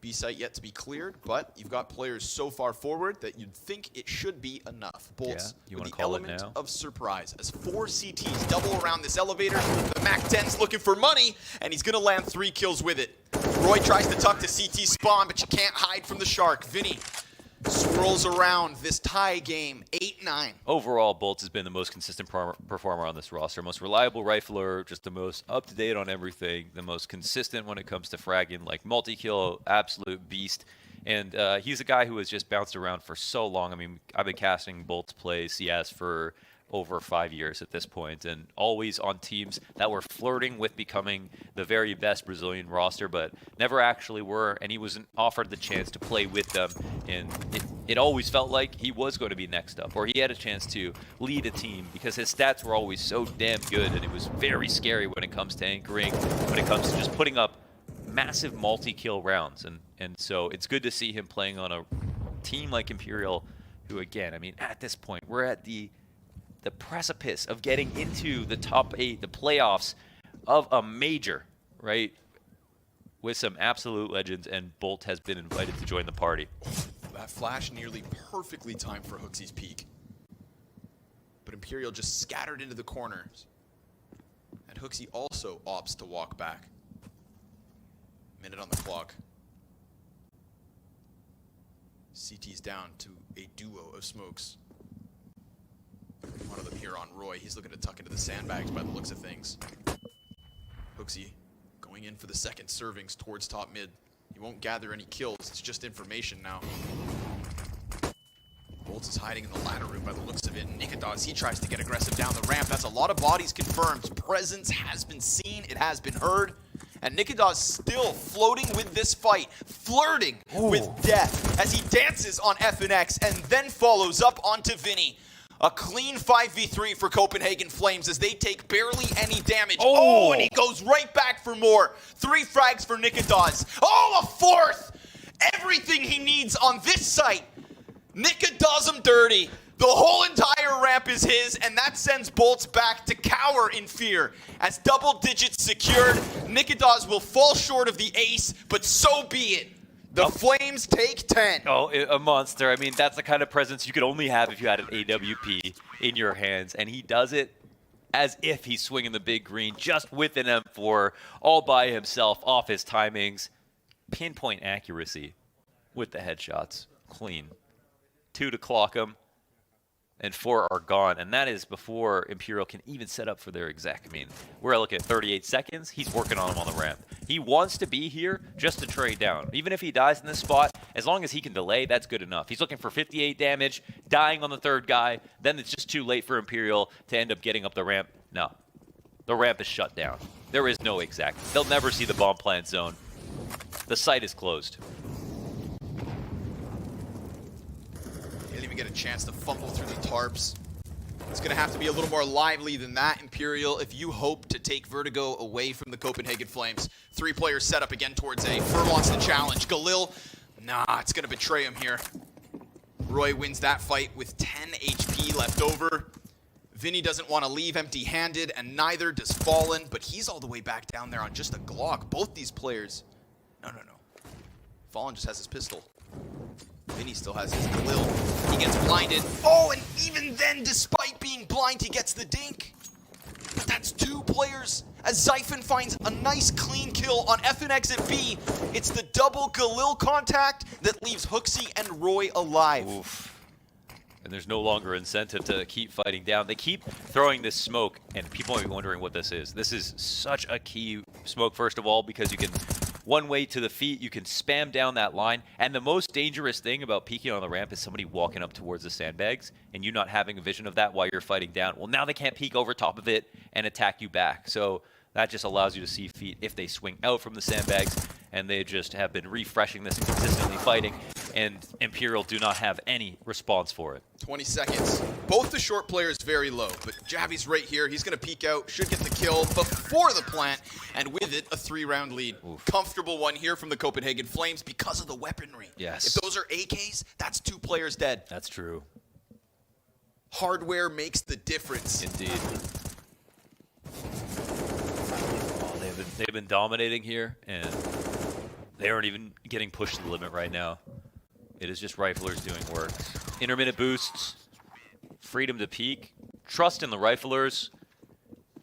B site yet to be cleared, but you've got players so far forward that you'd think it should be enough. Bolts with the element of surprise as 4 CTs double around this elevator. The Mac 10's looking for money, and he's going to land 3 kills with it. Roy tries to tuck to CT spawn, but you can't hide from the shark. Vinny swirls around this tie game, 8-9. Overall, Bolts has been the most consistent performer on this roster. Most reliable rifler, just the most up-to-date on everything, the most consistent when it comes to fragging, like multi-kill, absolute beast. And he's a guy who has just bounced around for so long. I mean, I've been casting Bolts play CS for over 5 years at this point, and always on teams that were flirting with becoming the very best Brazilian roster, but never actually were, and he wasn't offered the chance to play with them, and it always felt like he was going to be next up, or he had a chance to lead a team, because his stats were always so damn good, and it was very scary when it comes to anchoring, when it comes to just putting up massive multi-kill rounds, and so it's good to see him playing on a team like Imperial, who, again, I mean, at this point, we're at the precipice of getting into the top 8, the playoffs of a major, right? With some absolute legends, and Bolt has been invited to join the party. That flash nearly perfectly timed for Hooksy's peak. But Imperial just scattered into the corners. And Hooksy also opts to walk back. Minute on the clock. CT's down to a duo of smokes. One of them here on Roy. He's looking to tuck into the sandbags by the looks of things. Hooksy going in for the second servings towards top mid. He won't gather any kills. It's just information now. Bolts is hiding in the ladder room by the looks of it. Nikados, he tries to get aggressive down the ramp. That's a lot of bodies confirmed. Presence has been seen. It has been heard. And Nikados still floating with this fight, flirting with death as he dances on FNX and then follows up onto Vinny. A clean 5v3 for Copenhagen Flames as they take barely any damage. Oh, and he goes right back for more. 3 frags for Nikados. Oh, a 4th! Everything he needs on this site. Nika does him dirty. The whole entire ramp is his, and that sends Bolts back to cower in fear. As double digits secured, Nikados will fall short of the ace, but so be it. The Flames take 10. Oh, a monster. I mean, that's the kind of presence you could only have if you had an AWP in your hands. And he does it as if he's swinging the big green, just with an M4, all by himself, off his timings. Pinpoint accuracy with the headshots. Clean. 2 to clock him, and 4 are gone. And that is before Imperial can even set up for their exec. I mean, we're looking at 38 seconds. He's working on him on the ramp. He wants to be here just to trade down. Even if he dies in this spot, as long as he can delay, that's good enough. He's looking for 58 damage, dying on the 3rd guy. Then it's just too late for Imperial to end up getting up the ramp. No. The ramp is shut down. There is no exec. They'll never see the bomb plant zone. The site is closed. He didn't even get a chance to fumble through the tarps. It's going to have to be a little more lively than that, Imperial, if you hope to take Vertigo away from the Copenhagen Flames. 3-player setup again towards A. Furlong's the challenge. Galil, nah, it's going to betray him here. Roy wins that fight with 10 HP left over. Vinny doesn't want to leave empty-handed, and neither does Fallen, but he's all the way back down there on just a Glock. Both these players... No. Fallen just has his pistol. Vinny still has his Galil. He gets blinded. Oh, and even then, despite being blind, he gets the dink. But that's 2 players. As Zyphon finds a nice clean kill on FNX at B, it's the double Galil contact that leaves Hooksy and Roy alive. Oof. And there's no longer incentive to keep fighting down. They keep throwing this smoke, and people might be wondering what this is. This is such a key smoke, first of all, because you can... one way to the feet, you can spam down that line, and the most dangerous thing about peeking on the ramp is somebody walking up towards the sandbags and you not having a vision of that while you're fighting down. Well, now they can't peek over top of it and attack you back, so that just allows you to see feet if they swing out from the sandbags, and they just have been refreshing this and consistently fighting, and Imperial do not have any response for it. 20 seconds. Both the short players very low, but Jabby's right here. He's going to peek out, should get the kill before the plant, and with it, a 3-round lead. Oof. Comfortable one here from the Copenhagen Flames because of the weaponry. Yes. If those are AKs, that's 2 players dead. That's true. Hardware makes the difference. Indeed. They've been dominating here, and they aren't even getting pushed to the limit right now. It is just riflers doing work. Intermittent boosts, freedom to peek, trust in the riflers,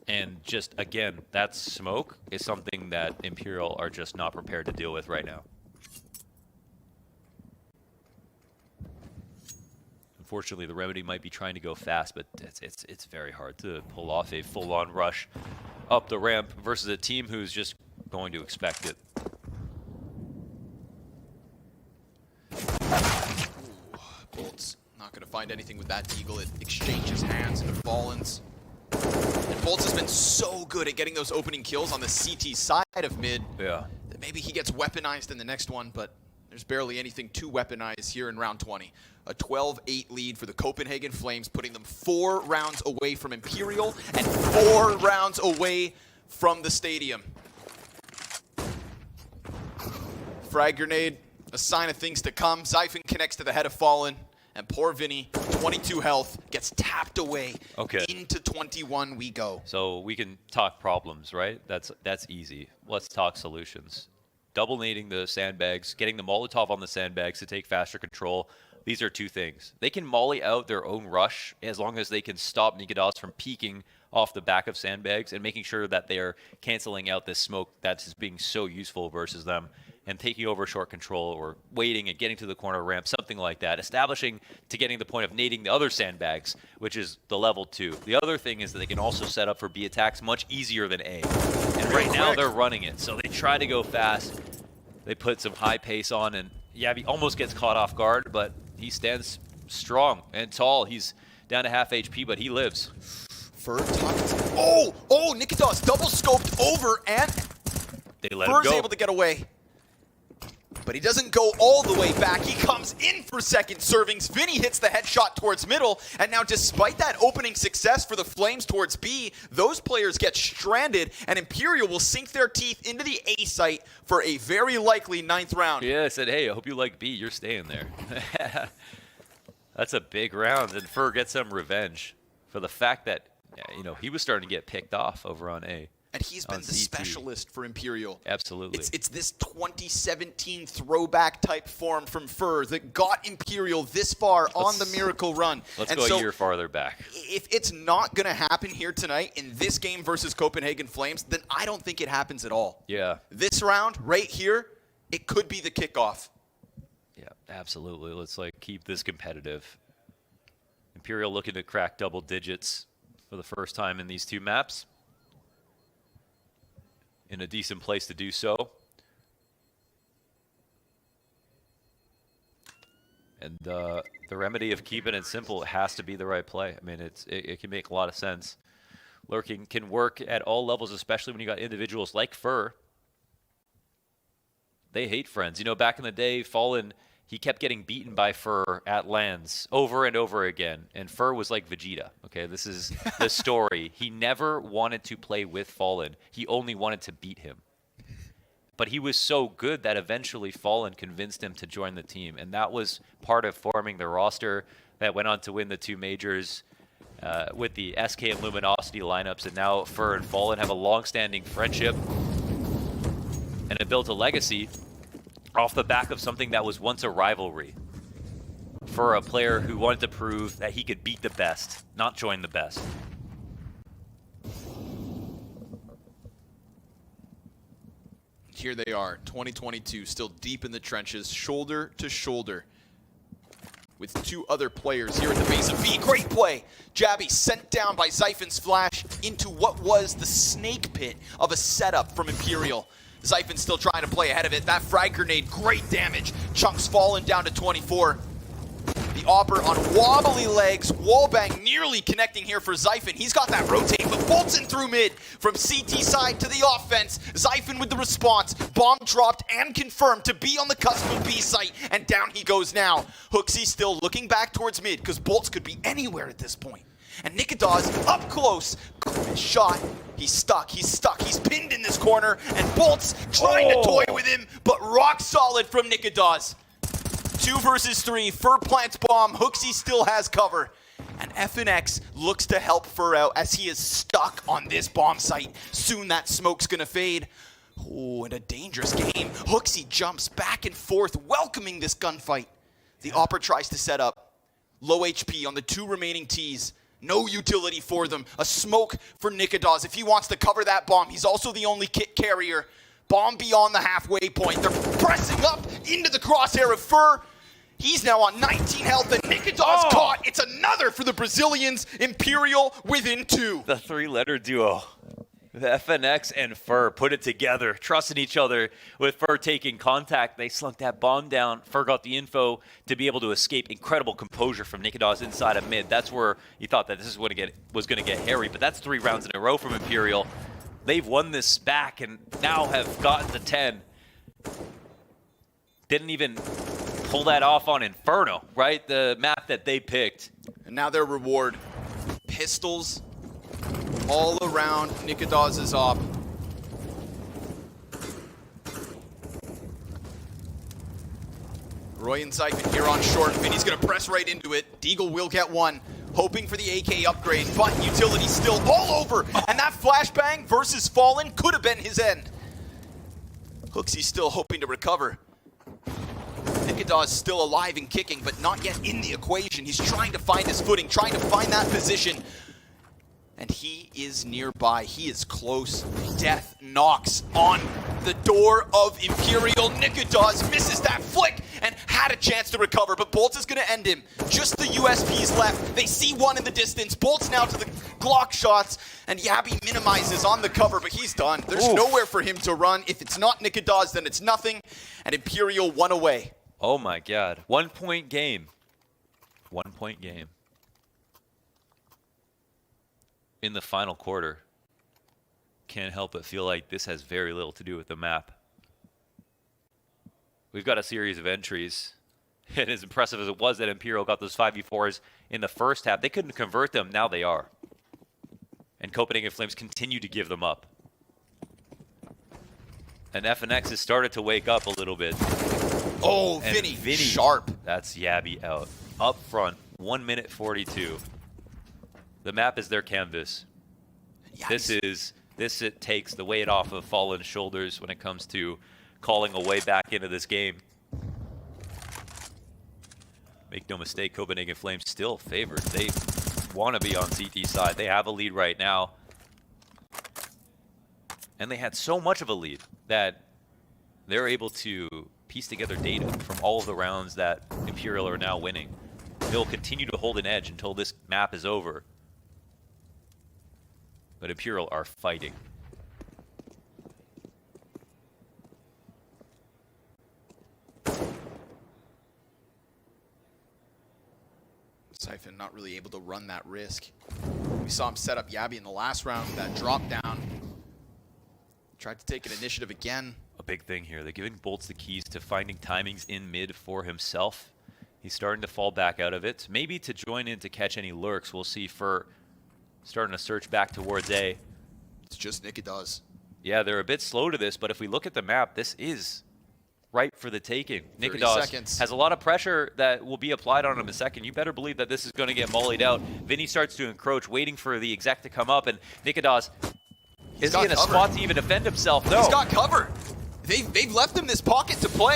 and just, again, that smoke is something that Imperial are just not prepared to deal with right now. unfortunately, the Remedy might be trying to go fast, but it's very hard to pull off a full-on rush up the ramp versus a team who's just going to expect it. Ooh, Bolt's not going to find anything with that Eagle. It exchanges hands and Fallen's. And Bolt's has been so good at getting those opening kills on the CT side of mid. Yeah. That maybe he gets weaponized in the next one, but there's barely anything to weaponize here in round 20. A 12-8 lead for the Copenhagen Flames, putting them 4 rounds away from Imperial and 4 rounds away from the stadium. Frag grenade, a sign of things to come. Zyphon connects to the head of Fallen, and poor Vinny, 22 health, gets tapped away. Okay. Into 21 we go. So we can talk problems, right? That's easy. Let's talk solutions. Double nading the sandbags, getting the Molotov on the sandbags to take faster control. These are 2 things. They can molly out their own rush as long as they can stop Nikodas from peeking off the back of sandbags and making sure that they're canceling out this smoke that's being so useful versus them and taking over short control or waiting and getting to the corner ramp, something like that. Establishing to getting the point of nading the other sandbags, which is the level 2. The other thing is that they can also set up for B attacks much easier than A. And right now they're running it, so they try to go fast. They put some high pace on, and Yabi almost gets caught off guard, but he stands strong and tall. He's down to half HP, but he lives. Fur tucked. Oh, Nikodas double scoped over, and They let him Fur's go. able to get away. But he doesn't go all the way back. He comes in for second servings. Vinny hits the headshot towards middle. And now despite that opening success for the Flames towards B, those players get stranded, and Imperial will sink their teeth into the A site for a very likely 9th round. Yeah, I said, hey, I hope you like B. You're staying there. That's a big round, and Fur gets some revenge for the fact that, you know, he was starting to get picked off over on A. And he's been the specialist for Imperial. Absolutely. It's this 2017 throwback type form from Fur that got Imperial this far on the Miracle Run. Let's go a year farther back. If it's not going to happen here tonight in this game versus Copenhagen Flames, then I don't think it happens at all. Yeah. This round right here, it could be the kickoff. Yeah, absolutely. Let's keep this competitive. Imperial looking to crack double digits for the first time in these 2 maps. In a decent place to do so. And the remedy of keeping it simple has to be the right play. I mean, it can make a lot of sense. Lurking can work at all levels, especially when you got individuals like Fur. They hate friends. You know, back in the day, Fallen, he kept getting beaten by Fur at lands over and over again. And Fur was like Vegeta. Okay, this is the story. He never wanted to play with Fallen. He only wanted to beat him. But he was so good that eventually Fallen convinced him to join the team. And that was part of forming the roster that went on to win the 2 majors with the SK and Luminosity lineups. And now Fur and Fallen have a long-standing friendship. And it built a legacy off the back of something that was once a rivalry for a player who wanted to prove that he could beat the best, not join the best. Here they are, 2022, still deep in the trenches, shoulder to shoulder with 2 other players here at the base of B. Great play. Jabby sent down by Zyphon's flash into what was the snake pit of a setup from Imperial. Zyphon still trying to play ahead of it. That frag grenade, great damage. Chunks falling down to 24. The Opper on wobbly legs. Wallbang nearly connecting here for Zyphon. He's got that rotate, but Bolton through mid from CT side to the offense. Zyphon with the response. Bomb dropped and confirmed to be on the cusp of B site, and down he goes now. Hooksy still looking back towards mid because Bolts could be anywhere at this point. And Nikodas up close. Shot. He's stuck. He's pinned in this corner. And Bolt's trying to toy with him, but rock solid from Nikodas. 2 versus 3. Fur plants bomb. Hooksy still has cover. And FNX looks to help Fur out as he is stuck on this bomb site. Soon that smoke's gonna fade. Oh, and a dangerous game. Hooksy jumps back and forth, welcoming this gunfight. The Opera tries to set up. Low HP on the 2 remaining Ts. No utility for them. A smoke for Nikodas. If he wants to cover that bomb, he's also the only kit carrier. Bomb beyond the halfway point. They're pressing up into the crosshair of Fur. He's now on 19 health, and Nikita's caught. It's another for the Brazilians. Imperial within 2. The three-letter duo. The FNX and Fur put it together, trusting each other with Fur taking contact. They slunk that bomb down. Fur got the info to be able to escape. Incredible composure from Nikita's inside of mid. That's where he thought that this is what was going to get hairy, but that's 3 rounds in a row from Imperial. They've won this back and now have gotten to 10. Didn't even pull that off on Inferno, right? The map that they picked. And now their reward. Pistols all around Nikita's op. Roy and Zypin here on short. Vinny's going to press right into it. Deagle will get one. Hoping for the AK upgrade, but Utility still all over. And that flashbang versus Fallen could have been his end. Hooksy's still hoping to recover. Nikita is still alive and kicking, but not yet in the equation. He's trying to find his footing, trying to find that position. And he is nearby. He is close. Death knocks on the door of Imperial. Nikita's misses that flick and had a chance to recover, but Bolts is going to end him. Just the USPs left. They see one in the distance. Bolts now to the Glock shots, and Yabby minimizes on the cover, but he's done. There's nowhere for him to run. If it's not Nikita's, then it's nothing, and Imperial won away. Oh my God. 1 point game. 1 point game. In the final quarter. Can't help but feel like this has very little to do with the map. We've got a series of entries. And as impressive as it was that Imperial got those 5v4s in the first half, they couldn't convert them. Now they are. And Copenhagen Flames continue to give them up. And FNX has started to wake up a little bit. Oh, And Vinny, Vinny, sharp. That's Yabby out. Up front, 1 minute 42. The map is their canvas. Yikes. It takes the weight off of Fallen's shoulders when it comes to calling a way back into this game. Make no mistake, Copenhagen Flames still favored. They want to be on CT side. They have a lead right now. And they had so much of a lead that they're able to piece together data from all of the rounds that Imperial are now winning. They'll continue to hold an edge until this map is over. But Imperial are fighting. Siphon not really able to run that risk. We saw him set up Yabby in the last round with that drop down. Tried to take an initiative again. A big thing here. They're giving Bolts the keys to finding timings in mid for himself. He's starting to fall back out of it. Maybe to join in to catch any lurks. We'll see for starting to search back towards A. It's just Nikita's. Yeah, they're a bit slow to this, but if we look at the map, this is ripe for the taking. 30 Nikidas seconds. has a lot of pressure that will be applied on him in a second. You better believe that this is going to get mollied out. Vinny starts to encroach, waiting for the exec to come up, and Nikidas is he in a spot to even defend himself? No. He's got cover. They've left him this pocket to play.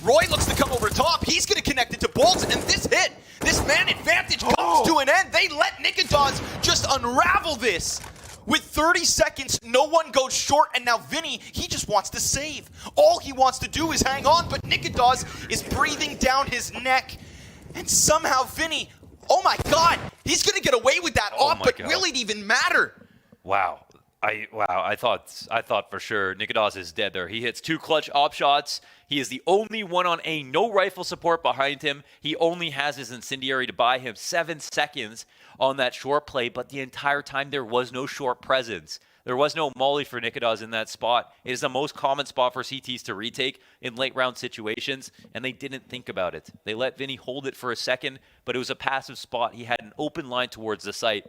Roy looks to come over top. He's going to connect it to Bolts, and this hit, this man advantage comes to an end. They let Nikitas just unravel this. With 30 seconds, no one goes short, and now Vinny, he just wants to save. All he wants to do is hang on, but Nikitas is breathing down his neck. And somehow Vinny, oh my God, he's going to get away with that op, but will it even matter? Wow. I thought for sure Nikitas is dead there. He hits 2 clutch op shots. He is the only one on A. No rifle support behind him. He only has his incendiary to buy him 7 seconds on that short play, but the entire time there was no short presence. There was no molly for Nikitas in that spot. It is the most common spot for CTs to retake in late round situations, and they didn't think about it. They let Vinny hold it for a second, but it was a passive spot. He had an open line towards the site.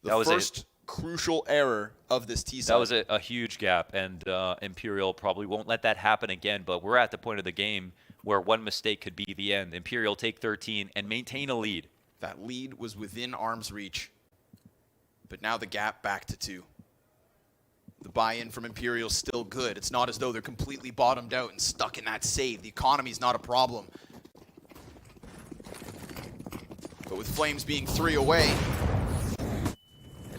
The first crucial error of this T-side. That was a huge gap, and Imperial probably won't let that happen again, but we're at the point of the game where one mistake could be the end. Imperial take 13 and maintain a lead. That lead was within arm's reach, but now the gap back to 2. The buy-in from Imperial is still good. It's not as though they're completely bottomed out and stuck in that save. The economy's not a problem. But with Flames being 3 away,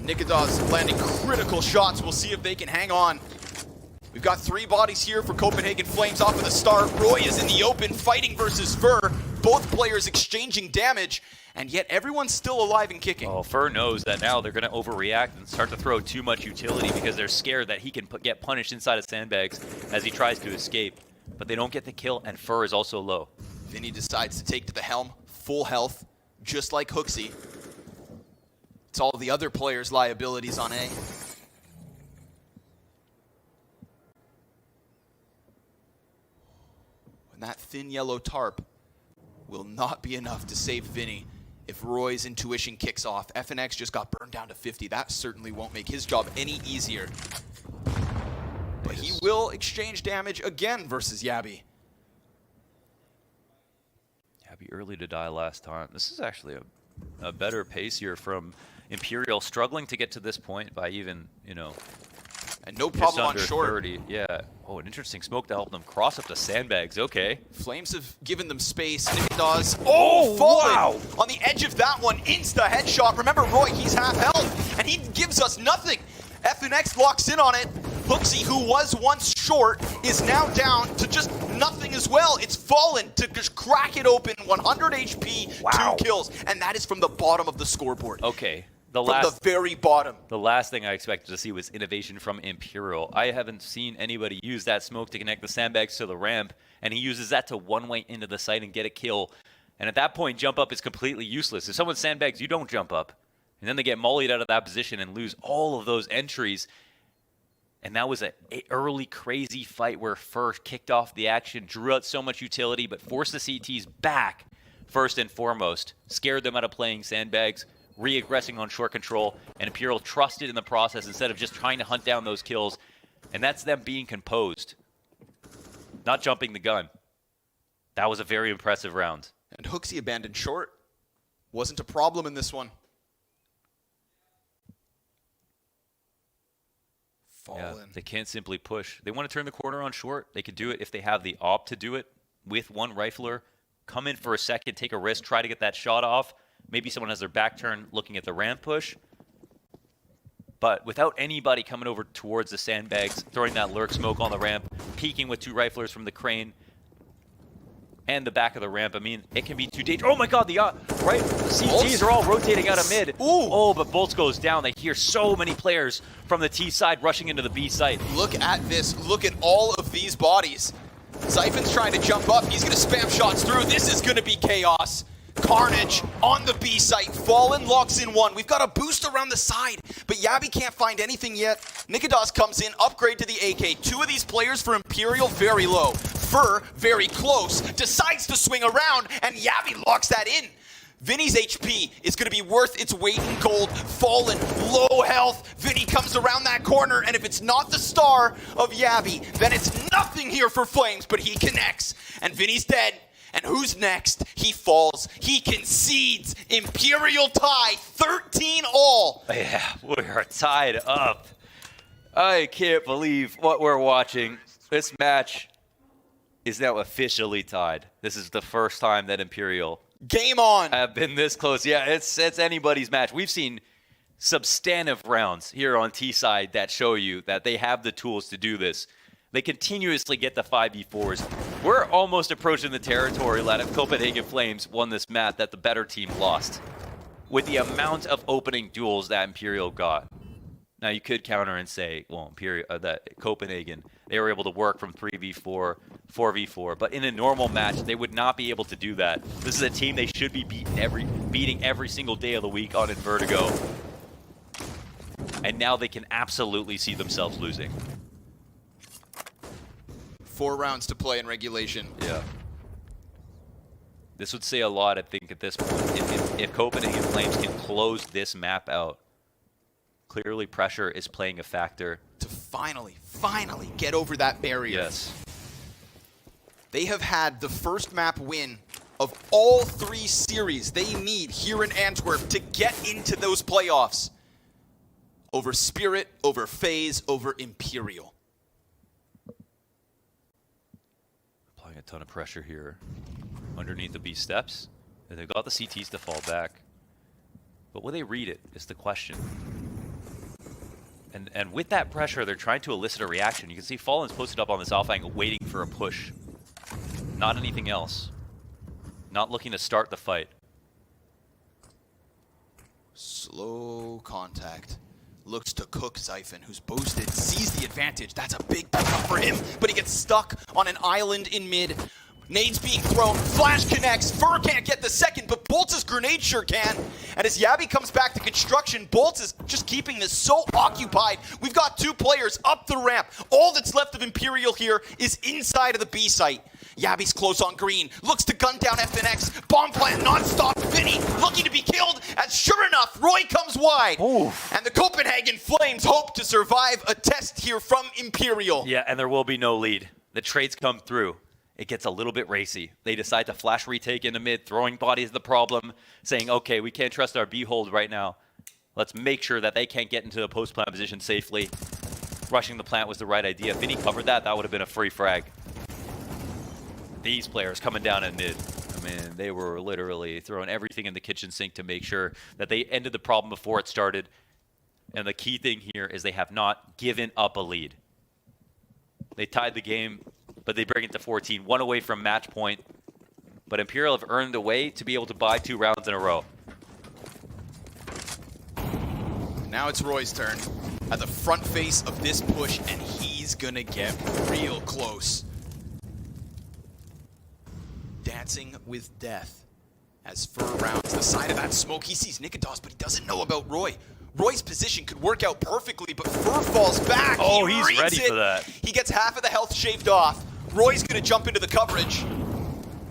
Nikitas landing critical shots. We'll see if they can hang on. We've got 3 bodies here for Copenhagen Flames off of the start. Roy is in the open fighting versus Ver. Both players exchanging damage, and yet everyone's still alive and kicking. Oh, Fur knows that now they're going to overreact and start to throw too much utility because they're scared that he can get punished inside of sandbags as he tries to escape. But they don't get the kill, and Fur is also low. Vinny decides to take to the helm, full health, just like Hooksy. It's all the other players' liabilities on A. And that thin yellow tarp will not be enough to save Vinny if Roy's intuition kicks off. FNX just got burned down to 50. That certainly won't make his job any easier. But he will exchange damage again versus Yabby. Yabby early to die last time. This is actually a better pace here from Imperial, struggling to get to this point by even, you know, and no problem on short. 30. Yeah. Oh, an interesting smoke to help them cross up the sandbags. Okay. Flames have given them space. Nicodas. Oh, wow! On the edge of that one, insta headshot. Remember, Roy, he's half health, and he gives us nothing. FNX locks in on it. Hooksy, who was once short, is now down to just nothing as well. It's Fallen to just crack it open. 100 HP, wow. 2 kills, and that is from the bottom of the scoreboard. Okay. From the very bottom. The last thing I expected to see was innovation from Imperial. I haven't seen anybody use that smoke to connect the sandbags to the ramp, and he uses that to one-way into the site and get a kill. And at that point, jump up is completely useless. If someone sandbags, you don't jump up. And then they get mollied out of that position and lose all of those entries. And that was an early crazy fight where Fur kicked off the action, drew out so much utility, but forced the CTs back first and foremost. Scared them out of playing sandbags, re-aggressing on short control, and Imperial trusted in the process instead of just trying to hunt down those kills. And that's them being composed, not jumping the gun. That was a very impressive round. And Hooksy abandoned short. Wasn't a problem in this one. Fallen. Yeah, they can't simply push. They want to turn the corner on short. They could do it if they have the op to do it with one rifler. Come in for a second, take a risk, try to get that shot off. Maybe someone has their back turned looking at the ramp push. But without anybody coming over towards the sandbags, throwing that lurk smoke on the ramp, peeking with 2 riflers from the crane and the back of the ramp, I mean, it can be too dangerous. Oh my god, the right CTs are all rotating out of mid. Ooh. Oh, but Bolts goes down. They hear so many players from the T side rushing into the B site. Look at this. Look at all of these bodies. Zypin's trying to jump up. He's going to spam shots through. This is going to be chaos. Carnage on the B site. Fallen locks in 1. We've got a boost around the side, but Yabby can't find anything yet. Nicodas comes in, upgrade to the AK. 2 of these players for Imperial, very low. Fur, very close, decides to swing around, and Yabby locks that in. Vinny's HP is going to be worth its weight in gold. Fallen, low health. Vinny comes around that corner, and if it's not the star of Yabby, then it's nothing here for Flames, but he connects, and Vinny's dead. And who's next? He falls. He concedes. Imperial tie, 13 all. Yeah, we're tied up. I can't believe what we're watching. This match is now officially tied. This is the first time that Imperial game on have been this close. Yeah, it's anybody's match. We've seen substantive rounds here on T side that show you that they have the tools to do this. They continuously get the 5v4s. We're almost approaching the territory that if Copenhagen Flames won this map, that the better team lost. With the amount of opening duels that Imperial got. Now you could counter and say, well, that Copenhagen, they were able to work from 3v4, 4v4, but in a normal match, they would not be able to do that. This is a team they should be beating every single day of the week on in Vertigo. And now they can absolutely see themselves losing. 4 rounds to play in regulation. Yeah. This would say a lot, I think, at this point. If Copenhagen Flames can close this map out, clearly pressure is playing a factor. To finally get over that barrier. Yes. They have had the first map win of all 3 series they need here in Antwerp to get into those playoffs. Over Spirit, over FaZe, over Imperial. Applying a ton of pressure here underneath the B steps. And they've got the CTs to fall back. But will they read it is the question. And with that pressure, they're trying to elicit a reaction. You can see Fallen's posted up on this alpha angle, waiting for a push. Not anything else. Not looking to start the fight. Slow contact. Looks to cook Xiphon, who's boosted, sees the advantage. That's a big pickup for him, but he gets stuck on an island in mid. Nades being thrown, flash connects, Fur can't get the second, but Bolt's grenade sure can. And as Yabby comes back to construction, Bolt is just keeping this so occupied. We've got 2 players up the ramp. All that's left of Imperial here is inside of the B site. Yabby's close on green, looks to gun down FNX, bomb plant non-stop, Vinny looking to be killed, as sure enough, Roy comes wide. Oof. And the Copenhagen Flames hope to survive a test here from Imperial. Yeah, and there will be no lead. The trades come through. It gets a little bit racy. They decide to flash retake into mid, throwing bodies the problem, saying, okay, we can't trust our B hold right now. Let's make sure that they can't get into a post-plant position safely. Rushing the plant was the right idea. If Vinny covered that, that would have been a free frag. These players coming down in mid, I mean, they were literally throwing everything in the kitchen sink to make sure that they ended the problem before it started. And the key thing here is they have not given up a lead. They tied the game, but they bring it to 14, 1 away from match point. But Imperial have earned a way to be able to buy 2 rounds in a row. Now it's Roy's turn at the front face of this push, and he's gonna get real close. Dancing with death as Fur rounds the side of that smoke. He sees Nikodos, but he doesn't know about Roy. Roy's position could work out perfectly, but Fur falls back. Oh, he he's ready it. for that. He gets half of the health shaved off. Roy's gonna jump into the coverage.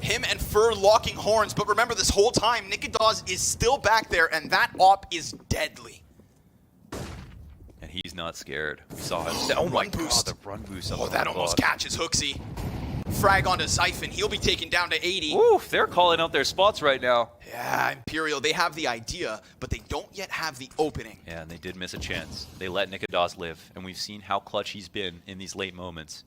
Him and Fur locking horns, but remember this whole time, Nikodos is still back there, and that op is deadly. And he's not scared. We saw him. Oh my god, the run boost. Oh, that almost catches Hooksy. Frag onto Xiphon. He'll be taken down to 80. Oof, they're calling out their spots right now. Yeah, Imperial, they have the idea, but they don't yet have the opening. Yeah, and they did miss a chance. They let Nikodos live, and we've seen how clutch he's been in these late moments.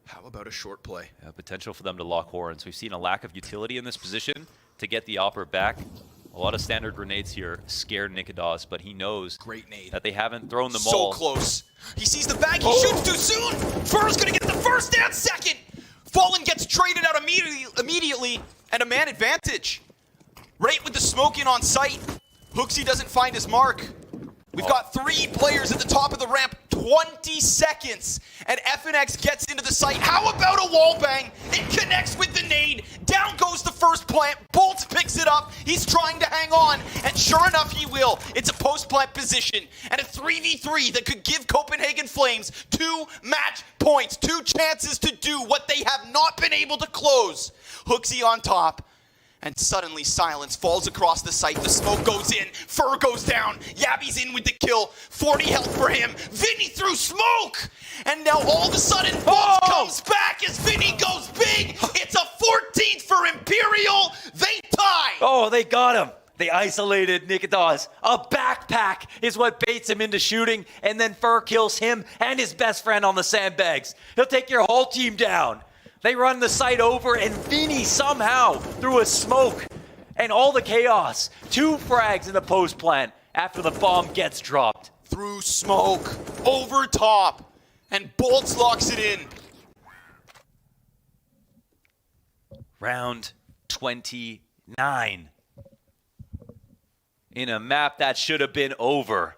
How about a short play? Yeah, potential for them to lock horns. We've seen a lack of utility in this position to get the Opera back. A lot of standard grenades here scare Nikodos, but he knows Great nade. that they haven't thrown them So all. close. He sees the bag. He shoots too soon. Fur's gonna get the first and second. Fallen gets traded out immediately, and a man advantage. Right with the smoke in on sight. Hooksy doesn't find his mark. We've got 3 players at the top of the ramp, 20 seconds, and FNX gets into the site. How about a wall bang? It connects with the nade. Down goes the first plant. Bolt picks it up. He's trying to hang on, and sure enough, he will. It's a post-plant position, and a 3v3 that could give Copenhagen Flames 2 match points, 2 chances to do what they have not been able to close. Hooksy on top. And suddenly silence falls across the site. The smoke goes in. Fur goes down. Yabby's in with the kill. 40 health for him. Vinny through smoke. And now all of a sudden, Bolt comes back as Vinny goes big. It's a 14th for Imperial. They tie. Oh, they got him. They isolated Nikodos. A backpack is what baits him into shooting, and then Fur kills him and his best friend on the sandbags. He'll take your whole team down. They run the site over, and Vinny somehow, through a smoke and all the chaos, 2 frags in the post plant after the bomb gets dropped. Through smoke, over top, and Bolts locks it in. Round 29. In a map that should have been over.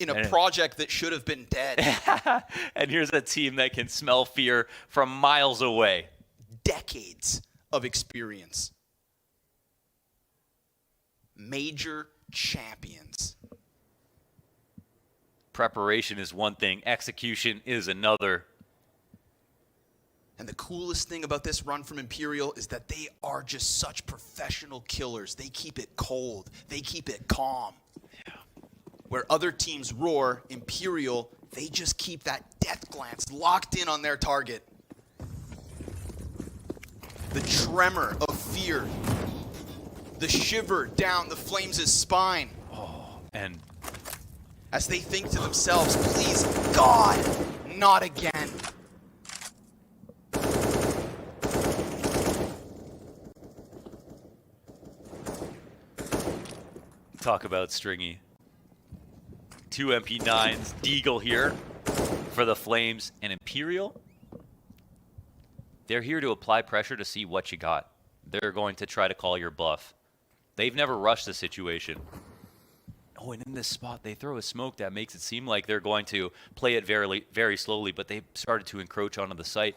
In a project that should have been dead. And here's a team that can smell fear from miles away. Decades of experience. Major champions. Preparation is one thing, execution is another. And the coolest thing about this run from Imperial is that they are just such professional killers. They keep it cold. They keep it calm. Where other teams roar, Imperial, they just keep that death glance locked in on their target. The tremor of fear. The shiver down the Flames' spine. Oh, and as they think to themselves, please, God, not again. Talk about stringy. 2 MP9s, Deagle here for the Flames, and Imperial. They're here to apply pressure to see what you got. They're going to try to call your bluff. They've never rushed the situation. Oh, and in this spot, they throw a smoke that makes it seem like they're going to play it very, very slowly, but they've started to encroach onto the site.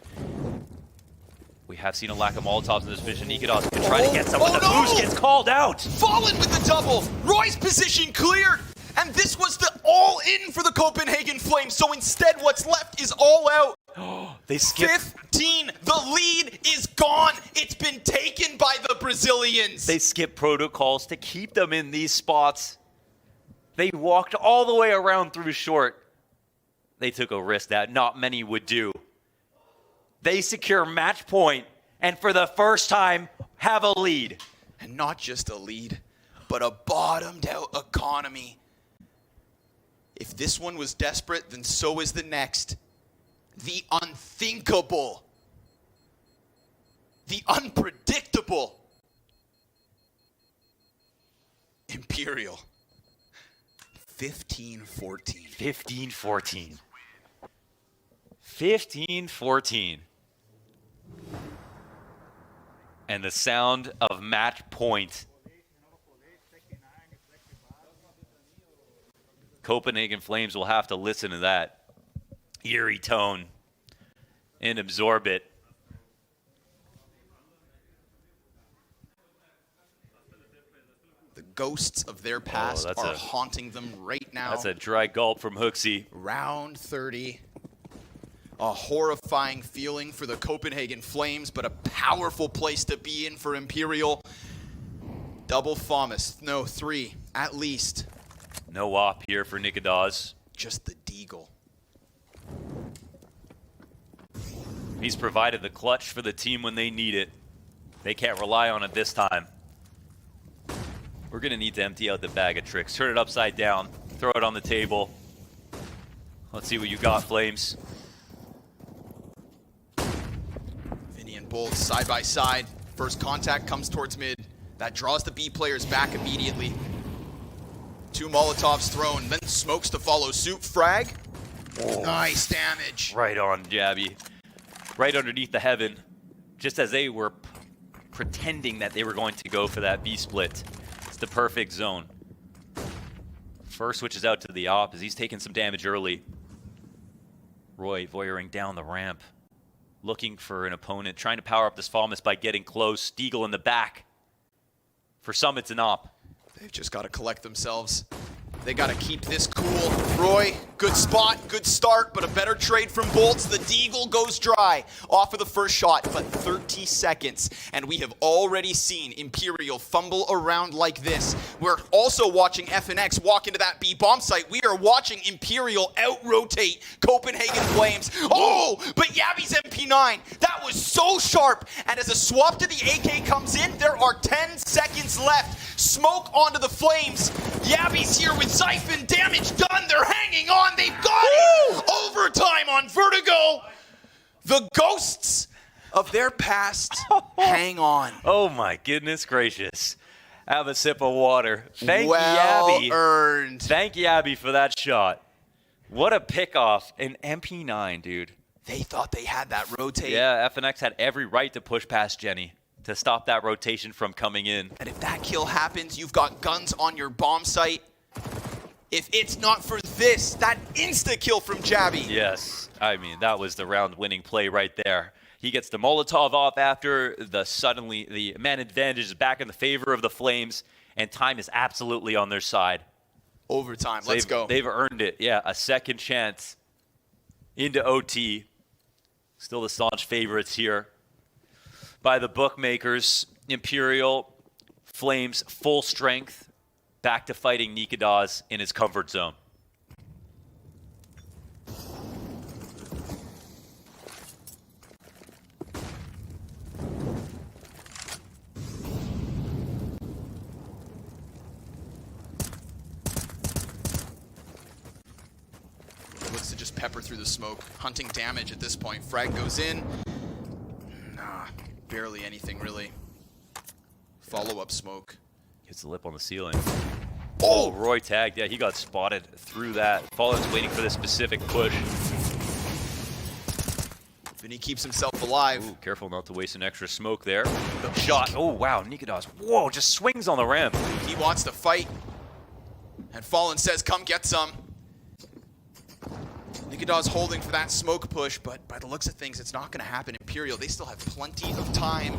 We have seen a lack of Molotovs in this vision. Nikodos can try to get someone. The boost gets called out. Fallen with the double. Roy's position cleared. And this was the all-in for the Copenhagen Flames. So instead, what's left is all out. They skip. 15. The lead is gone. It's been taken by the Brazilians. They skip protocols to keep them in these spots. They walked all the way around through short. They took a risk that not many would do. They secure match point, and for the first time, have a lead. And not just a lead, but a bottomed-out economy. If this one was desperate, then so is the next. The unthinkable. The unpredictable. Imperial. 15-14. 15-14. 15-14. And the sound of match point. Copenhagen Flames will have to listen to that eerie tone and absorb it. The ghosts of their past are haunting them right now. That's a dry gulp from Hooksy. Round 30. A horrifying feeling for the Copenhagen Flames, but a powerful place to be in for Imperial. Double FAMAS. No, 3 at least. No op here for Nikodos. Just the Deagle. He's provided the clutch for the team when they need it. They can't rely on it this time. We're going to need to empty out the bag of tricks. Turn it upside down. Throw it on the table. Let's see what you got, Flames. Vinny and Bolt side by side. First contact comes towards mid. That draws the B players back immediately. 2 Molotovs thrown, then smokes to follow suit. Frag. Oh. Nice damage. Right on, Jabby. Right underneath the heaven. Just as they were pretending that they were going to go for that B split. It's the perfect zone. First switches out to the op as he's taking some damage early. Roy voyeuring down the ramp. Looking for an opponent. Trying to power up this FAMAS by getting close. Deagle in the back. For some, it's an op. They've just got to collect themselves. They got to keep this cool. Roy, good spot, good start, but a better trade from Bolts. The Deagle goes dry off of the first shot, but 30 seconds. And we have already seen Imperial fumble around like this. We're also watching FNX walk into that B bomb site. We are watching Imperial out-rotate Copenhagen Flames. Oh, but Yabby's MP9, that was so sharp. And as a swap to the AK comes in, there are 10 seconds left. Smoke onto the Flames. Yabby's here with Siphon. Damage done. They're hanging on. They've got it. Overtime on Vertigo. The ghosts of their past hang on. Oh my goodness gracious. Have a sip of water. Thank well Yabby. Earned. Thank Yabby for that shot. What a pickoff. An MP9, dude. They thought they had that rotate. Yeah, FNX had every right to push past Jenny to stop that rotation from coming in. And if that kill happens, you've got guns on your bomb site. If it's not for this, that insta-kill from Jabby. Yes, I mean, that was the round-winning play right there. He gets the Molotov off after the man advantage is back in the favor of the Flames, and time is absolutely on their side. Overtime, So let's go. They've earned it, yeah, a second chance into OT. Still the staunch favorites here. By the bookmakers, Imperial, Flames, full strength, back to fighting Nikodos in his comfort zone. Looks to just pepper through the smoke, hunting damage at this point. Frag goes in. Nah, barely anything really. Follow-up smoke. Hits the lip on the ceiling. Oh, Roy tagged. Yeah, he got spotted through that. Fallen's waiting for this specific push. Vinny keeps himself alive. Ooh, careful not to waste an extra smoke there. The shot. Oh, wow. Nikodas. Whoa, just swings on the ramp. He wants to fight. And Fallen says, come get some. Nikodas holding for that smoke push, but by the looks of things, it's not going to happen. Imperial, they still have plenty of time.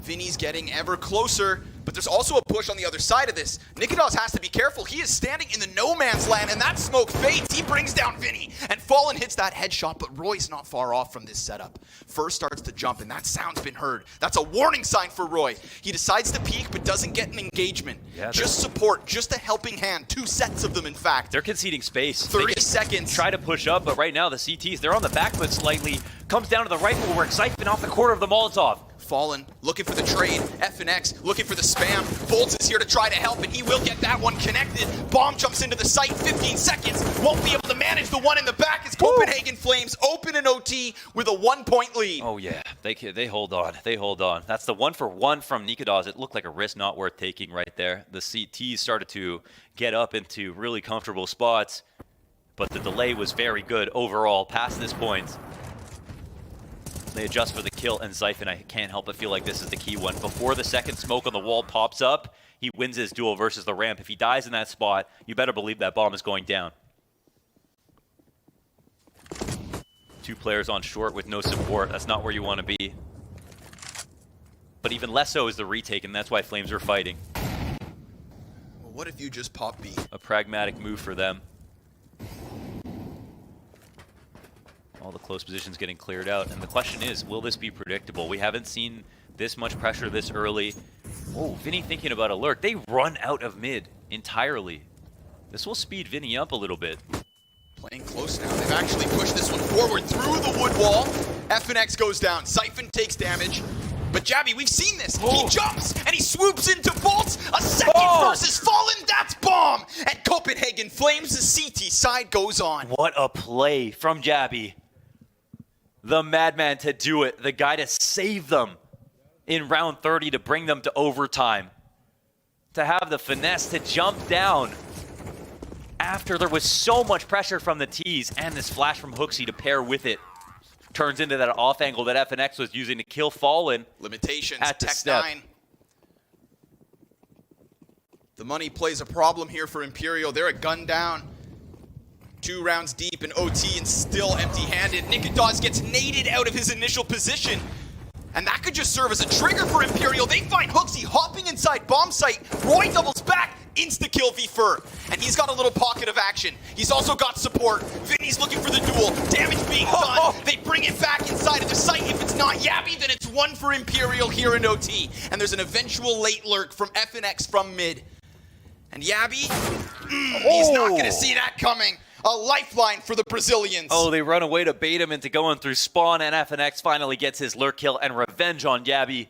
Vinny's getting ever closer, but there's also a push on the other side of this. Nikodas has to be careful. He is standing in the no man's land, and that smoke fades. He brings down Vinny, and Fallen hits that headshot, but Roy's not far off from this setup. First starts to jump, and that sound's been heard. That's a warning sign for Roy. He decides to peek, but doesn't get an engagement. Yeah, just support, just a helping hand. 2 sets of them, in fact. They're conceding space. 30 seconds. Try to push up, but right now the CTs, they're on the back foot slightly. Comes down to the rifle work. Siphon off the corner of the Molotov. Fallen, looking for the trade. FNX, looking for the spam. Bolts is here to try to help, and he will get that one connected. Bomb jumps into the site, 15 seconds. Won't be able to manage the one in the back as Copenhagen Flames open an OT with a 1-point lead. Oh, yeah. They hold on. They hold on. That's the 1-for-1 from Nikodas. It looked like a risk not worth taking right there. The CTs started to get up into really comfortable spots, but the delay was very good overall past this point. They adjust for the kill, and Zyphon, I can't help but feel like this is the key one. Before the second smoke on the wall pops up, he wins his duel versus the ramp. If he dies in that spot, you better believe that bomb is going down. 2 players on short with no support. That's not where you want to be. But even less so is the retake, and that's why Flames are fighting. Well, what if you just pop B? A pragmatic move for them. All the close positions getting cleared out, and the question is, will this be predictable? We haven't seen this much pressure this early. Oh, Vinny thinking about a lurk. They run out of mid entirely. This will speed Vinny up a little bit. Playing close now. They've actually pushed this one forward through the wood wall. FNX goes down. Siphon takes damage. But Jabby, we've seen this. He jumps and he swoops into bolts. A second versus Fallen. That's bomb. And Copenhagen Flames. The CT side goes on. What a play from Jabby. The madman to do it. The guy to save them in round 30 to bring them to overtime. To have the finesse to jump down after there was so much pressure from the T's, and this flash from Hooksy to pair with it. Turns into that off angle that FNX was using to kill Fallen. Limitations, at the Tech step. 9. The money plays a problem here for Imperial. They're a gun down. 2 rounds deep in OT and still empty-handed. Nikodas gets naded out of his initial position. And that could just serve as a trigger for Imperial. They find Hooksy hopping inside bomb site. Roy doubles back. Insta-kill Vfer. And he's got a little pocket of action. He's also got support. Vinny's looking for the duel. Damage being done. They bring it back inside of the site. If it's not Yabby, then it's 1 for Imperial here in OT. And there's an eventual late lurk from FNX from mid. And Yabby, he's not going to see that coming. A lifeline for the Brazilians. Oh, they run away to bait him into going through spawn, and FNX finally gets his lurk kill and revenge on Yabby.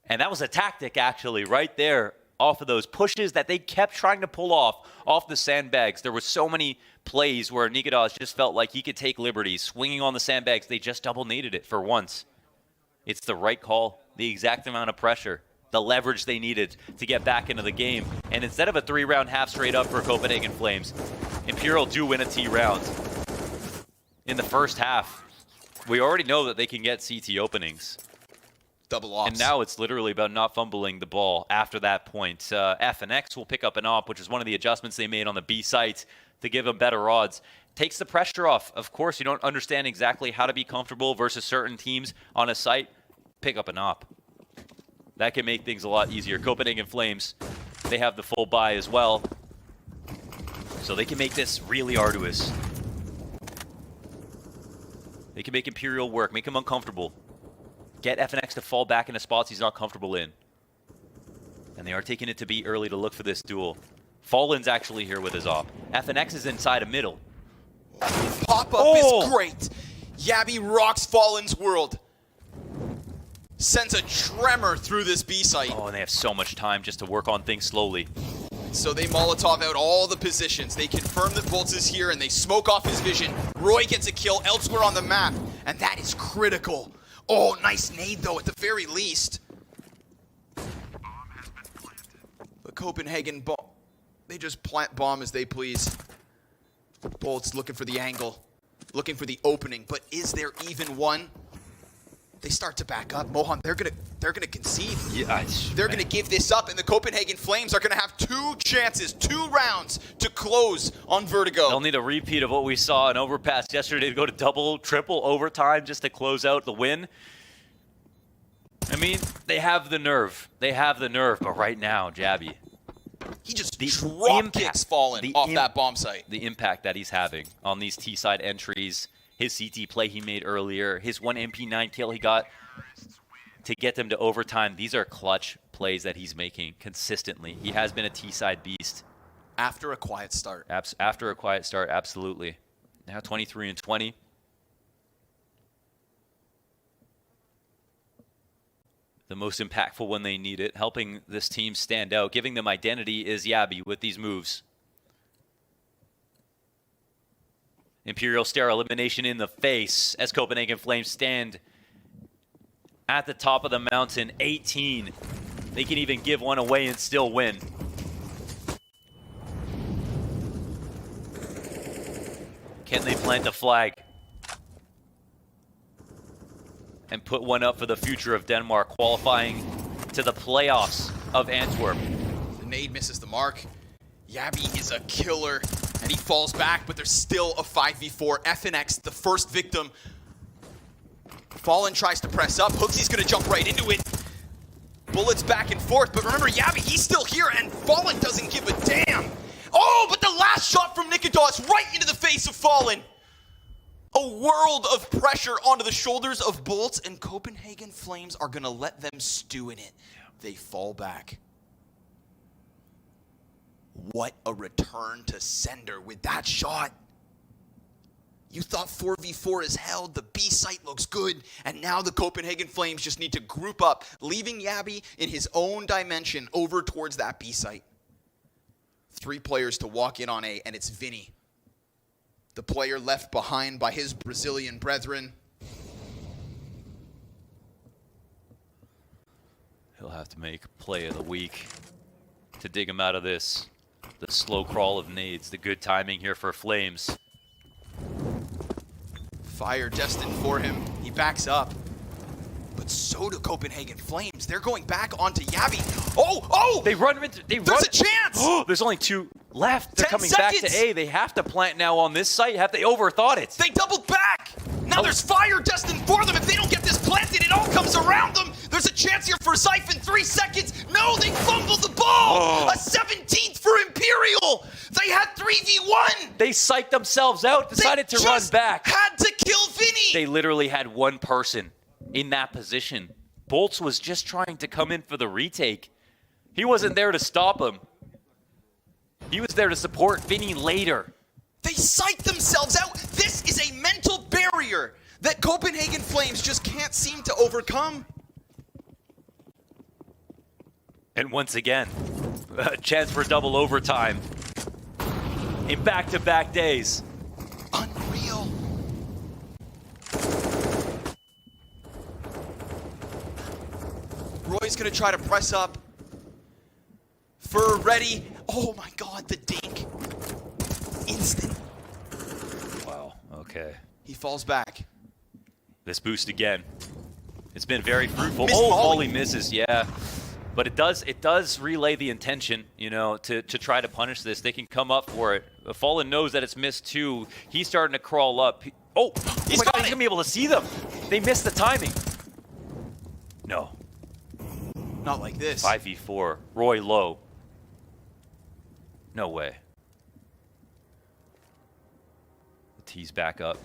And that was a tactic, actually, right there, off of those pushes that they kept trying to pull off the sandbags. There were so many plays where Nikodas just felt like he could take liberties. Swinging on the sandbags, they just double-naded it for once. It's the right call, the exact amount of pressure, the leverage they needed to get back into the game. And instead of a 3-round half straight up for Copenhagen Flames, Imperial do win a T round. In the first half, we already know that they can get CT openings. Double ops. And now it's literally about not fumbling the ball after that point. FNX will pick up an op, which is one of the adjustments they made on the B site to give them better odds. Takes the pressure off. Of course, you don't understand exactly how to be comfortable versus certain teams on a site. Pick up an op. That can make things a lot easier. Copenhagen Flames, they have the full buy as well. So they can make this really arduous. They can make Imperial work, make him uncomfortable. Get FNX to fall back into spots he's not comfortable in. And they are taking it to B early to look for this duel. Fallen's actually here with his op. FNX is inside a middle. Pop-up is great. Yabby rocks Fallen's world. Sends a tremor through this B site. Oh, and they have so much time just to work on things slowly. So they Molotov out all the positions. They confirm that Bolts is here and they smoke off his vision. Roy gets a kill elsewhere on the map, and that is critical. Oh, nice nade though at the very least. But Copenhagen They just plant bomb as they please. Bolts looking for the angle, looking for the opening, but is there even one? They start to back up. Mohan, they're gonna concede. Yeah, they're gonna give this up, and the Copenhagen Flames are gonna have 2 chances, 2 rounds to close on Vertigo. They'll need a repeat of what we saw in overpass yesterday to go to double, triple overtime just to close out the win. I mean, they have the nerve. They have the nerve, but right now, Jabby. He just drop kicks Fallen off that bomb site. The impact that he's having on these T-side entries, his CT play he made earlier, his 1 MP9 kill he got to get them to overtime. These are clutch plays that he's making consistently. He has been a T-side beast. After a quiet start. After a quiet start, absolutely. Now 23-20. The most impactful when they need it, helping this team stand out, giving them identity is Yabby with these moves. Imperial stare elimination in the face as Copenhagen Flames stand at the top of the mountain, 18. They can even give one away and still win. Can they plant a flag and put one up for the future of Denmark, qualifying to the playoffs of Antwerp? The nade misses the mark. Yabby is a killer, and he falls back, but there's still a 5v4. FNX, the first victim. Fallen tries to press up. Hooksy's gonna jump right into it. Bullets back and forth, but remember, Yabby, he's still here, and Fallen doesn't give a damn. Oh, but the last shot from Nikita's right into the face of Fallen. A world of pressure onto the shoulders of Bolts, and Copenhagen Flames are going to let them stew in it. They fall back. What a return to sender with that shot. You thought 4v4 is held, the B site looks good, and now the Copenhagen Flames just need to group up, leaving Yabby in his own dimension over towards that B site. 3 players to walk in on A, and it's Vinny. The player left behind by his Brazilian brethren. He'll have to make play of the week to dig him out of this. The slow crawl of nades, the good timing here for Flames. Fire destined for him. He backs up. But so do Copenhagen Flames. They're going back onto Yabby. Oh! There's a chance! There's only 2 left. They're 10 coming seconds. back to A. They have to plant now on this site. Have they overthought it? They doubled back! Now there's fire destined for them. If they don't get this planted, it all comes around them. There's a chance here for Siphon. 3 seconds. No, they fumbled the ball! A 17th for Imperial! They had 3v1! They psyched themselves out, decided to run back. Had to kill Vinny! They literally had 1 person in that position. Bolts was just trying to come in for the retake. He wasn't there to stop him. He was there to support Vinny later. They psyched themselves out. This is a mental barrier that Copenhagen Flames just can't seem to overcome. And once again, a chance for double overtime in back-to-back days. Unreal. Roy's gonna try to press up. Fur ready. Oh my god, the dink. Instant. Wow, okay. He falls back. This boost again. It's been very fruitful. Missed Oh, volley. volley misses, yeah. But it does relay the intention, you know, to try to punish this. They can come up for it. Fallen knows that it's missed too. He's starting to crawl up. Oh He's my God, got he's it. gonna be able to see them. They missed the timing. No. Not like this. 5v4. Roy low. No way. The T's back up.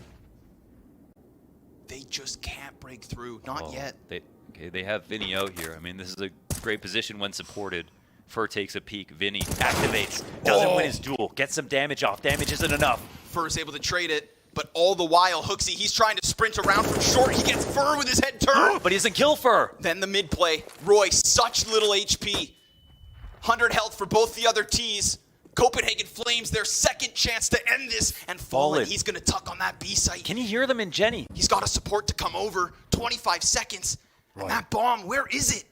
They just can't break through. Not yet. They have Vinny out here. I mean, this is a great position when supported. Fur takes a peek. Vinny activates. Doesn't win his duel. Gets some damage off. Damage isn't enough. Fur's able to trade it, but all the while, Hooksy, he's trying to sprint around from short. He gets Fur with his head turned. But he doesn't kill Fur. Then the mid play. Roy, such little HP. 100 health for both the other T's. Copenhagen Flames, their second chance to end this. And Fallen, he's going to tuck on that B site. Can you hear them in Jenny? He's got a support to come over. 25 seconds. And that bomb, where is it?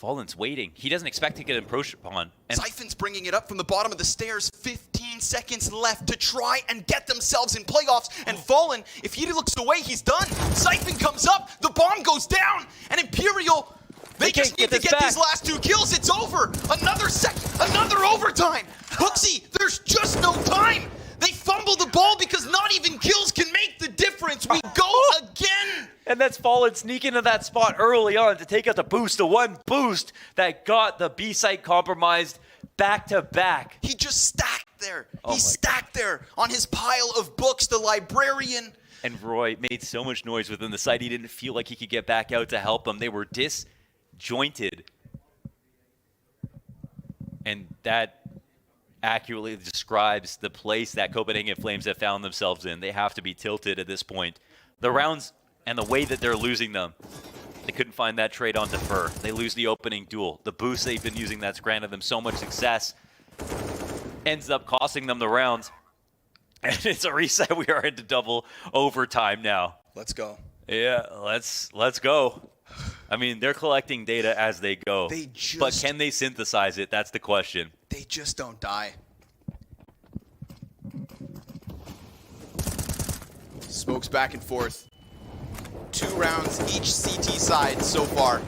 Fallen's waiting. He doesn't expect to get approached upon. And Siphon's bringing it up from the bottom of the stairs. 15 seconds left to try and get themselves in playoffs. And Fallen, if he looks away, he's done. Siphon comes up, the bomb goes down, and Imperial, they just need to get these last 2 kills. It's over. Another overtime. Hooksy, there's just no time. They fumble the ball because not even kills can make the difference. We go again. And that's Fallen sneaking into that spot early on to take out the boost, the one boost that got the B site compromised back to back. He just stacked there. He stacked there on his pile of books, the librarian. And Roy made so much noise within the site, he didn't feel like he could get back out to help them. They were disjointed. And that accurately describes the place that Copenhagen Flames have found themselves in. They have to be tilted at this point. The rounds and the way that they're losing them, they couldn't find that trade onto Fur. They lose the opening duel. The boost they've been using that's granted them so much success ends up costing them the rounds. And it's a reset. We are into double overtime now. Let's go. Yeah, let's go. I mean, they're collecting data as they go. But can they synthesize it? That's the question. They just don't die. Smokes back and forth. 2 rounds each CT side so far.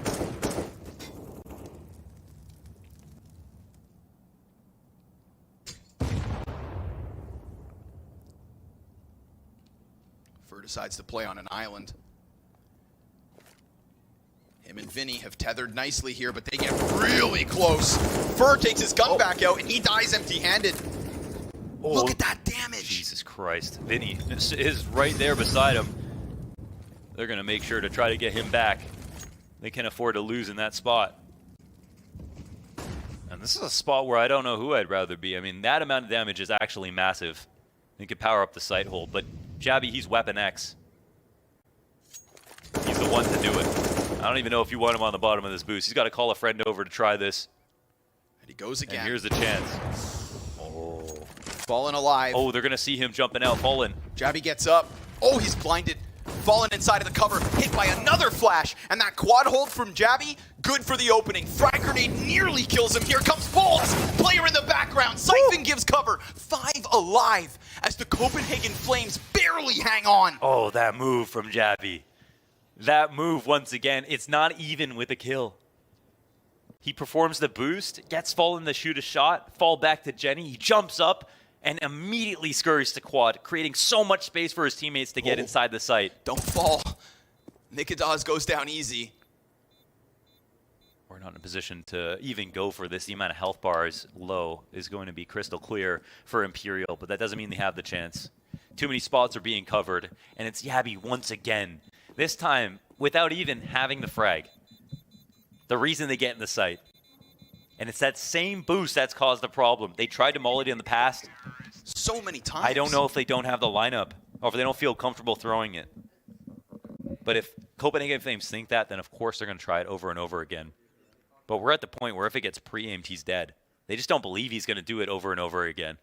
Fur decides to play on an island. Him and Vinny have tethered nicely here, but they get really close. Fur takes his gun back out, and he dies empty-handed. Look at that damage. Jesus Christ. Vinny is right there beside him. They're going to make sure to try to get him back. They can't afford to lose in that spot. And this is a spot where I don't know who I'd rather be. I mean, that amount of damage is actually massive. He could power up the sight hold, but Jabby, he's Weapon X. He's the one to do it. I don't even know if you want him on the bottom of this boost. He's got to call a friend over to try this. And he goes again. And here's the chance. Fallen alive. Oh, they're going to see him jumping out. Fallen. Jabby gets up. Oh, he's blinded. Fallen inside of the cover. Hit by another flash. And that quad hold from Jabby, good for the opening. Frag grenade nearly kills him. Here comes Bolts. Player in the background. Siphon gives cover. 5 alive as the Copenhagen Flames barely hang on. Oh, that move from Jabby. That move, once again, it's not even with a kill. He performs the boost, gets Fallen to shoot a shot, fall back to Jenny, he jumps up, and immediately scurries to quad, creating so much space for his teammates to get inside the site. Don't fall. Nikadaz goes down easy. We're not in a position to even go for this. The amount of health bars low is going to be crystal clear for Imperial, but that doesn't mean they have the chance. Too many spots are being covered, and it's Jabby once again. This time, without even having the frag. The reason they get in the site. And it's that same boost that's caused the problem. They tried to molly it in the past. So many times. I don't know if they don't have the lineup, or if they don't feel comfortable throwing it. But if Copenhagen Flames think that, then of course they're going to try it over and over again. But we're at the point where if it gets pre-aimed, he's dead. They just don't believe he's going to do it over and over again.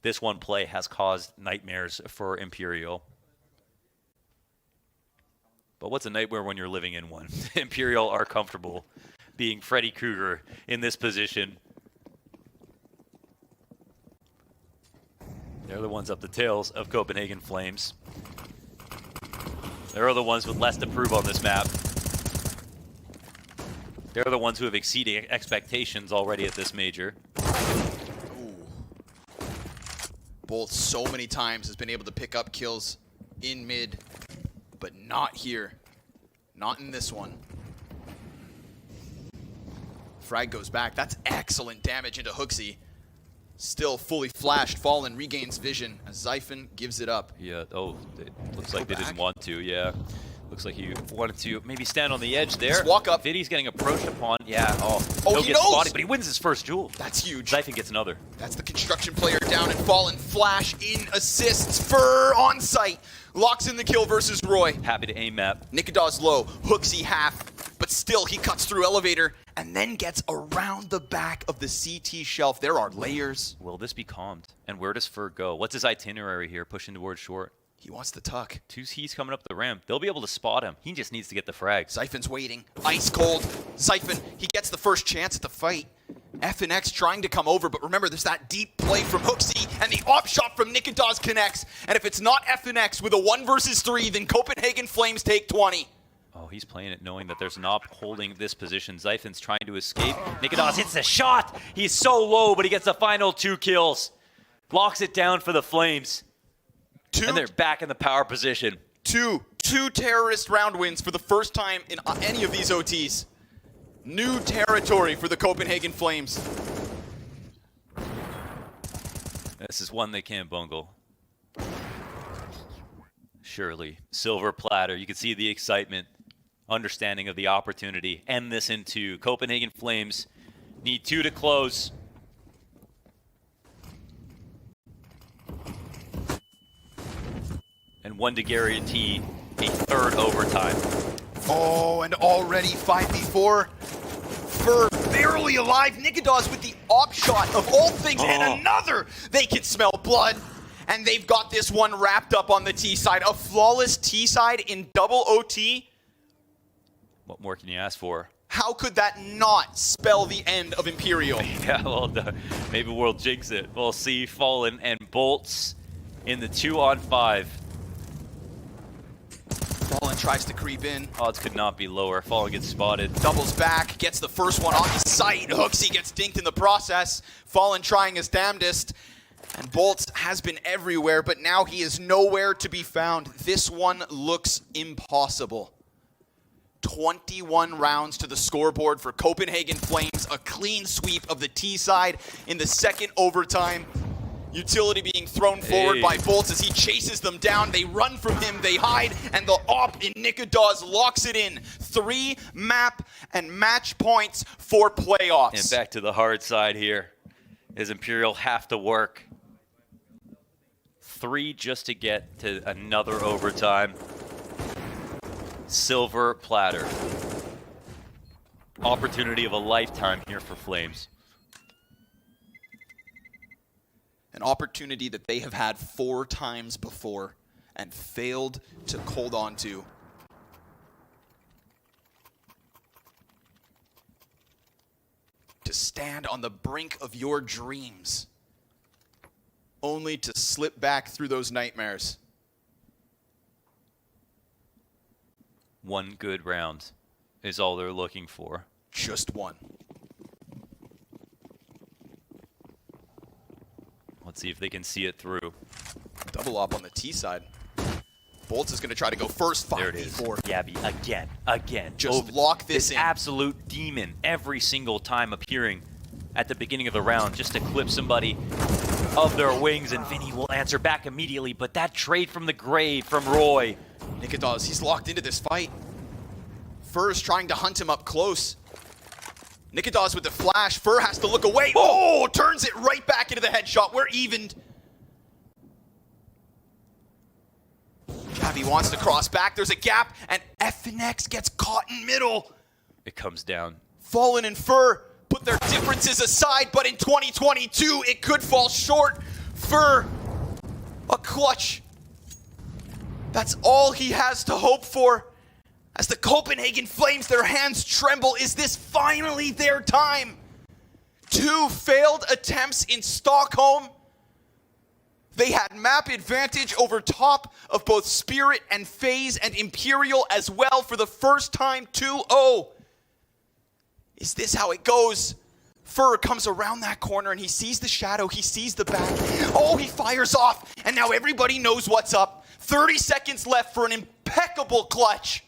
This one play has caused nightmares for Imperial. But what's a nightmare when you're living in one? Imperial are comfortable being Freddy Krueger in this position. They're the ones up the tails of Copenhagen Flames. They're the ones with less to prove on this map. They're the ones who have exceeded expectations already at this major. Ooh. Bolt so many times has been able to pick up kills in mid. But not here. Not in this one. Frag goes back. That's excellent damage into Hooksy. Still fully flashed. Fallen regains vision as Xiphon gives it up. Yeah, oh, it looks like they didn't want to, yeah. Looks like he wanted to maybe stand on the edge there. Just walk up. Viddy's getting approached upon. Yeah, oh he knows. Spotted, but he wins his first duel. That's huge. Xiphon gets another. That's the construction player down and Fallen. Flash in assists. Fur on site. Locks in the kill versus Roy. Happy to aim map. Nikadaz low. Hooksy half. But still, he cuts through elevator and then gets around the back of the CT shelf. There are layers. Will this be calmed? And where does Fur go? What's his itinerary here? Pushing towards short. He wants the tuck. He's coming up the ramp. They'll be able to spot him. He just needs to get the frag. Zyphon's waiting. Ice cold. Zyphon, he gets the first chance at the fight. FNX trying to come over, but remember, there's that deep play from Hooksy, and the op shot from Nikita's connects. And if it's not FNX with a 1 versus 3, then Copenhagen Flames take 20. Oh, he's playing it knowing that there's an op holding this position. Zyphon's trying to escape. Nikitas hits the shot. He's so low, but he gets the final 2 kills. Locks it down for the Flames. And they're back in the power position. Two terrorist round wins for the first time in any of these OTs. New territory for the Copenhagen Flames. This is one they can't bungle. Surely. Silver platter. You can see the excitement, understanding of the opportunity. End this in 2. Copenhagen Flames need 2 to close. And 1 to guarantee a 3rd overtime. Oh, and already 5v4. Fur barely alive. Nikita's with the op shot of all things, and another. They can smell blood. And they've got this one wrapped up on the T side. A flawless T side in double OT. What more can you ask for? How could that not spell the end of Imperial? Yeah, well, maybe we'll jinx it. We'll see Fallen and Bolts in the 2-on-5. Fallen tries to creep in. Odds could not be lower. Fallen gets spotted. Doubles back, gets the first one on the sight. Hooksy gets dinked in the process. Fallen trying his damnedest. And Bolts has been everywhere, but now he is nowhere to be found. This one looks impossible. 21 rounds to the scoreboard for Copenhagen Flames. A clean sweep of the T side in the second overtime. Utility being thrown forward by Bolts as he chases them down. They run from him, they hide, and the op in Nikita's locks it in. 3 map and match points for playoffs. And back to the hard side here. As Imperial have to work. 3 just to get to another overtime. Silver platter. Opportunity of a lifetime here for Flames. An opportunity that they have had 4 times before and failed to hold on to. To stand on the brink of your dreams, only to slip back through those nightmares. 1 good round is all they're looking for. Just 1. Let's see if they can see it through. Double up on the T side. Bolts is going to try to go first. 5v4. There it is. Gabby again. Just lock this in. Absolute demon every single time appearing at the beginning of the round just to clip somebody of their wings, and Vinny will answer back immediately. But that trade from the grave from Roy. Nikita's, he's locked into this fight. Fur is trying to hunt him up close. Nikita's with the flash. Fur has to look away. Oh, turns it right back into the headshot. We're evened. Gabby wants to cross back. There's a gap, and FNX gets caught in middle. It comes down. Fallen and Fur put their differences aside, but in 2022, it could fall short. Fur, a clutch. That's all he has to hope for. As the Copenhagen Flames, their hands tremble. Is this finally their time? 2 failed attempts in Stockholm. They had map advantage over top of both Spirit and FaZe and Imperial as well for the first time. 2-0. Is this how it goes? Fur comes around that corner and he sees the shadow. He sees the back. Oh, he fires off. And now everybody knows what's up. 30 seconds left for an impeccable clutch.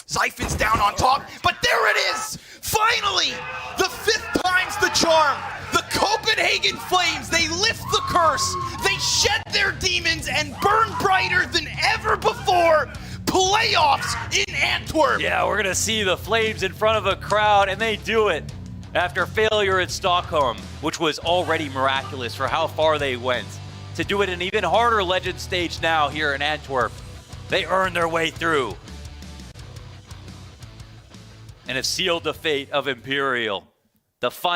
Zyphon's down on top, but there it is! Finally! The 5th time's the charm! The Copenhagen Flames, they lift the curse! They shed their demons and burn brighter than ever before! Playoffs in Antwerp! Yeah, we're going to see the Flames in front of a crowd, and they do it after failure at Stockholm, which was already miraculous for how far they went. To do it in an even harder legend stage now here in Antwerp, they earned their way through and have sealed the fate of Imperial. The final